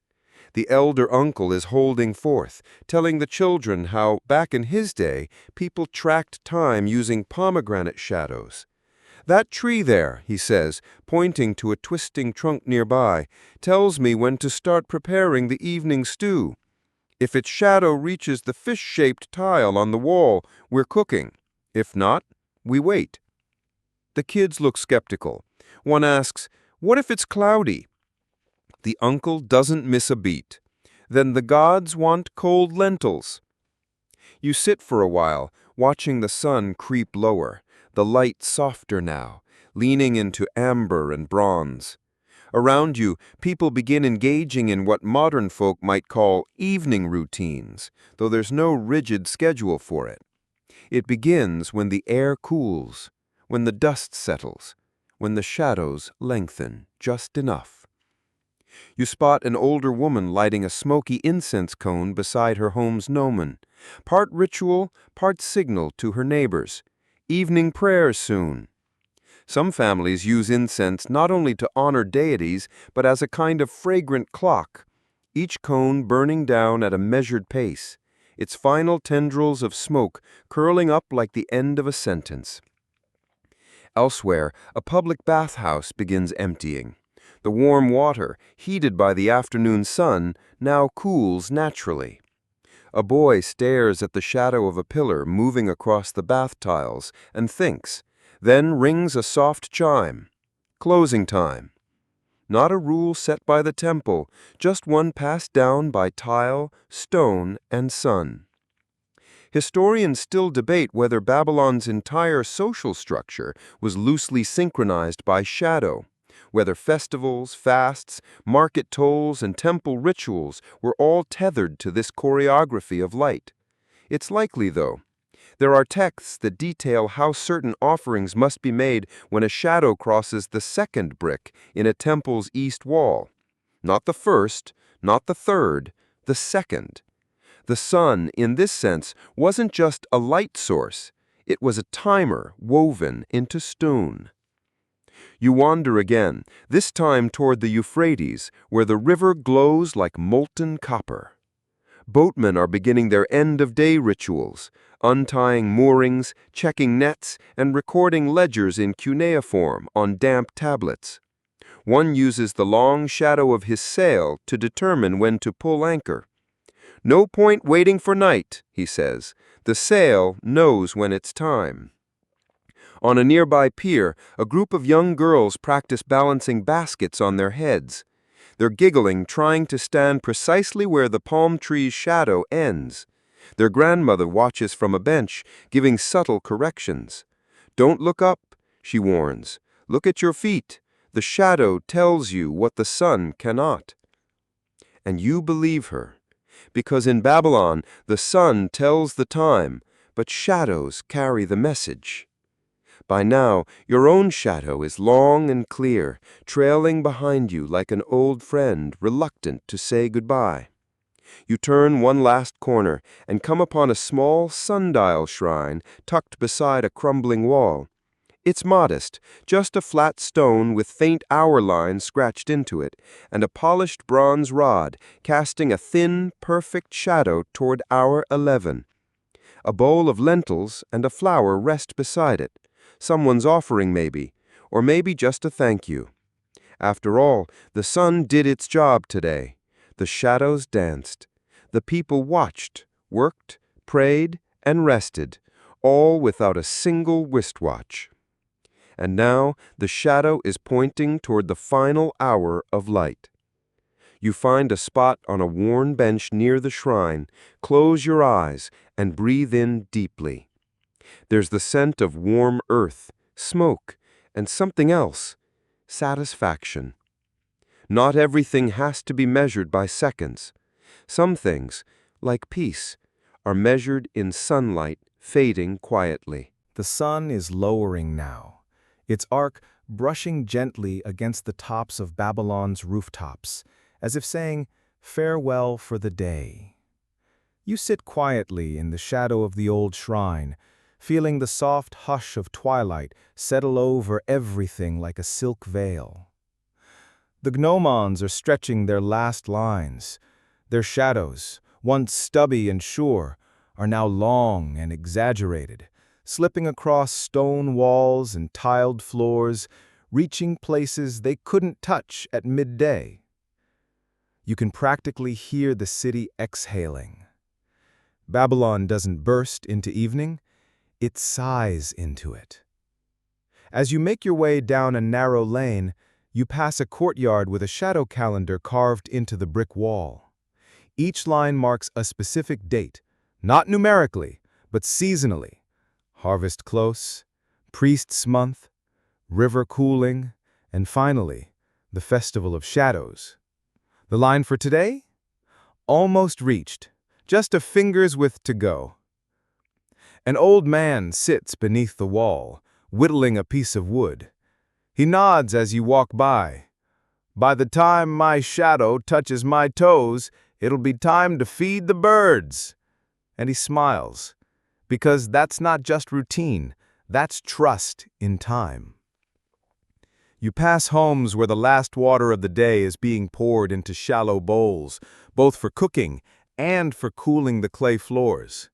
The elder uncle is holding forth, telling the children how, back in his day, people tracked time using pomegranate shadows. "That tree there," he says, pointing to a twisting trunk nearby, "tells me when to start preparing the evening stew. If its shadow reaches the fish-shaped tile on the wall, we're cooking. If not, we wait." The kids look skeptical. One asks, "What if it's cloudy?" The uncle doesn't miss a beat. "Then the gods want cold lentils." You sit for a while, watching the sun creep lower, the light softer now, leaning into amber and bronze. Around you, people begin engaging in what modern folk might call evening routines, though there's no rigid schedule for it. It begins when the air cools, when the dust settles, when the shadows lengthen just enough. You spot an older woman lighting a smoky incense cone beside her home's gnomon, part ritual, part signal to her neighbors. Evening prayers soon. Some families use incense not only to honor deities, but as a kind of fragrant clock, each cone burning down at a measured pace, its final tendrils of smoke curling up like the end of a sentence. Elsewhere, a public bathhouse begins emptying. The warm water, heated by the afternoon sun, now cools naturally. A boy stares at the shadow of a pillar moving across the bath tiles and thinks, then rings a soft chime. Closing time. Not a rule set by the temple, just one passed down by tile, stone, and sun. Historians still debate whether Babylon's entire social structure was loosely synchronized by shadow, whether festivals, fasts, market tolls, and temple rituals were all tethered to this choreography of light. It's likely, though. There are texts that detail how certain offerings must be made when a shadow crosses the second brick in a temple's east wall. Not the first, not the third, the second. The sun, in this sense, wasn't just a light source. It was a timer woven into stone. You wander again, this time toward the Euphrates, where the river glows like molten copper. Boatmen are beginning their end-of-day rituals, untying moorings, checking nets, and recording ledgers in cuneiform on damp tablets. One uses the long shadow of his sail to determine when to pull anchor. "No point waiting for night," he says. "The sail knows when it's time." On a nearby pier, a group of young girls practice balancing baskets on their heads. They're giggling, trying to stand precisely where the palm tree's shadow ends. Their grandmother watches from a bench, giving subtle corrections. "Don't look up," she warns. "Look at your feet. The shadow tells you what the sun cannot." And you believe her. Because in Babylon, the sun tells the time, but shadows carry the message. By now, your own shadow is long and clear, trailing behind you like an old friend reluctant to say goodbye. You turn one last corner and come upon a small sundial shrine tucked beside a crumbling wall. It's modest, just a flat stone with faint hour lines scratched into it, and a polished bronze rod casting a thin, perfect shadow toward hour 11. A bowl of lentils and a flower rest beside it. Someone's offering, maybe, or maybe just a thank you. After all, the sun did its job today. The shadows danced. The people watched, worked, prayed, and rested, all without a single wristwatch. And now the shadow is pointing toward the final hour of light. You find a spot on a worn bench near the shrine, close your eyes, and breathe in deeply. There's the scent of warm earth, smoke, and something else, satisfaction. Not everything has to be measured by seconds. Some things, like peace, are measured in sunlight fading quietly. The sun is lowering now, its arc brushing gently against the tops of Babylon's rooftops, as if saying, "Farewell for the day." You sit quietly in the shadow of the old shrine, feeling the soft hush of twilight settle over everything like a silk veil. The gnomons are stretching their last lines. Their shadows, once stubby and sure, are now long and exaggerated, slipping across stone walls and tiled floors, reaching places they couldn't touch at midday. You can practically hear the city exhaling. Babylon doesn't burst into evening, it sighs into it. As you make your way down a narrow lane, you pass a courtyard with a shadow calendar carved into the brick wall. Each line marks a specific date, not numerically, but seasonally. Harvest close, priest's month, river cooling, and finally, the festival of shadows. The line for today? Almost reached, just a finger's width to go. An old man sits beneath the wall, whittling a piece of wood. He nods as you walk by. "By the time my shadow touches my toes, it'll be time to feed the birds." And he smiles, because that's not just routine, that's trust in time. You pass homes where the last water of the day is being poured into shallow bowls, both for cooking and for cooling the clay floors.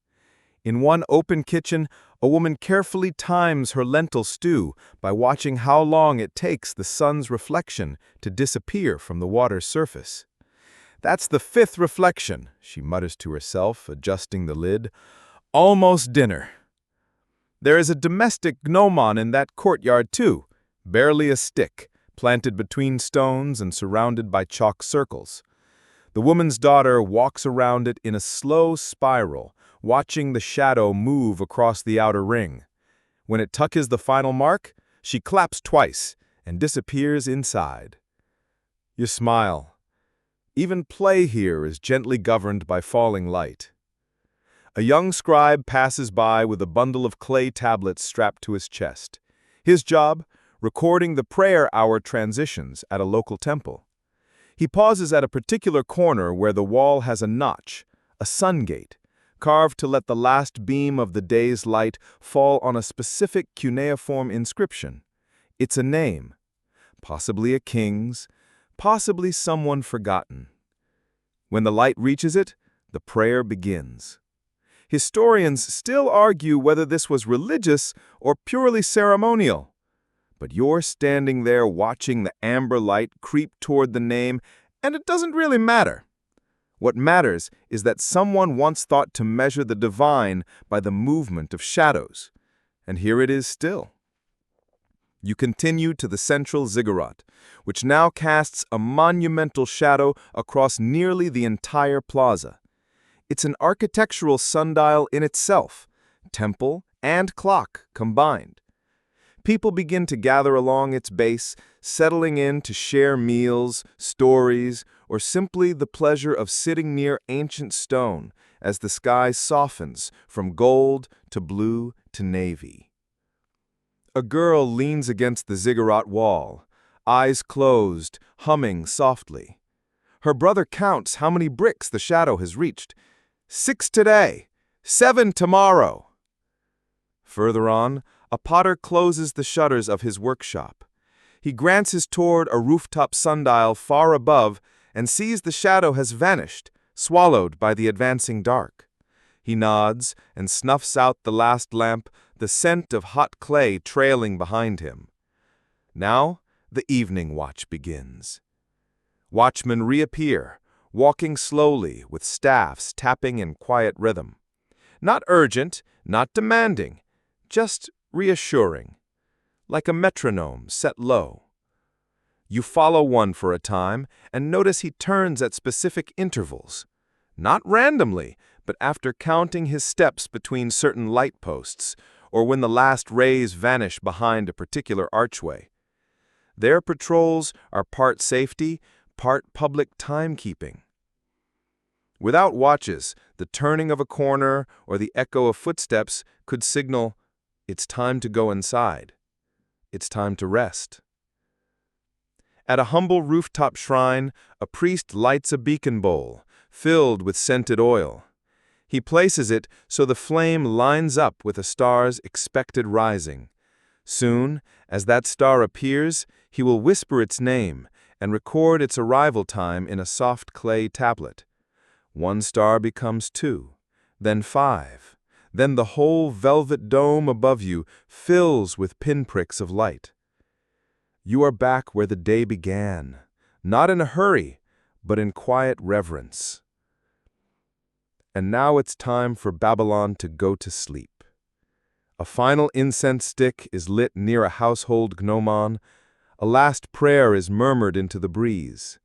In one open kitchen, A woman carefully times her lentil stew by watching how long it takes the sun's reflection to disappear from the water's surface. "That's the 5th reflection," she mutters to herself, adjusting the lid. "Almost dinner." There is a domestic gnomon in that courtyard too, barely a stick, planted between stones and surrounded by chalk circles. The woman's daughter walks around it in a slow spiral, watching the shadow move across the outer ring. When it touches the final mark, she claps twice and disappears inside. You smile. Even play here is gently governed by falling light. A young scribe passes by with a bundle of clay tablets strapped to his chest. His job? Recording the prayer hour transitions at a local temple. He pauses at a particular corner where the wall has a notch, a sun gate, carved to let the last beam of the day's light fall on a specific cuneiform inscription. It's a name, possibly a king's, possibly someone forgotten. When the light reaches it, the prayer begins. Historians still argue whether this was religious or purely ceremonial. But you're standing there watching the amber light creep toward the name, and it doesn't really matter. What matters is that someone once thought to measure the divine by the movement of shadows, and here it is still. You continue to the central ziggurat, which now casts a monumental shadow across nearly the entire plaza. It's an architectural sundial in itself, temple and clock combined. People begin to gather along its base, settling in to share meals, stories, or simply the pleasure of sitting near ancient stone as the sky softens from gold to blue to navy. A girl leans against the ziggurat wall, eyes closed, humming softly. Her brother counts how many bricks the shadow has reached. 6 today, 7 tomorrow. Further on, a potter closes the shutters of his workshop. He glances toward a rooftop sundial far above and sees the shadow has vanished, swallowed by the advancing dark. He nods and snuffs out the last lamp, the scent of hot clay trailing behind him. Now, the evening watch begins. Watchmen reappear, walking slowly with staffs tapping in quiet rhythm. Not urgent, not demanding, just reassuring, like a metronome set low. You follow one for a time and notice he turns at specific intervals, not randomly, but after counting his steps between certain light posts or when the last rays vanish behind a particular archway. Their patrols are part safety, part public timekeeping. Without watches, the turning of a corner or the echo of footsteps could signal, it's time to go inside. It's time to rest. At a humble rooftop shrine, a priest lights a beacon bowl, filled with scented oil. He places it so the flame lines up with a star's expected rising. Soon, as that star appears, he will whisper its name and record its arrival time in a soft clay tablet. 1 star becomes 2, then 5. Then the whole velvet dome above you fills with pinpricks of light. You are back where the day began, not in a hurry, but in quiet reverence. And now it's time for Babylon to go to sleep. A final incense stick is lit near a household gnomon. A last prayer is murmured into the breeze.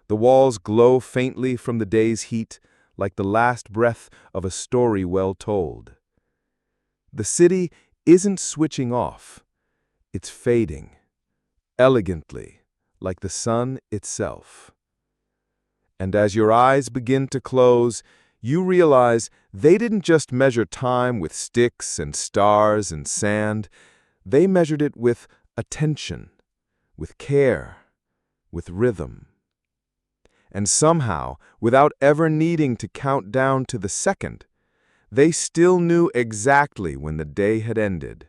The walls glow faintly from the day's heat, like the last breath of a story well told. The city isn't switching off. It's fading, elegantly, like the sun itself. And as your eyes begin to close, you realize they didn't just measure time with sticks and stars and sand. They measured it with attention, with care, with rhythm. And somehow, without ever needing to count down to the second, they still knew exactly when the day had ended.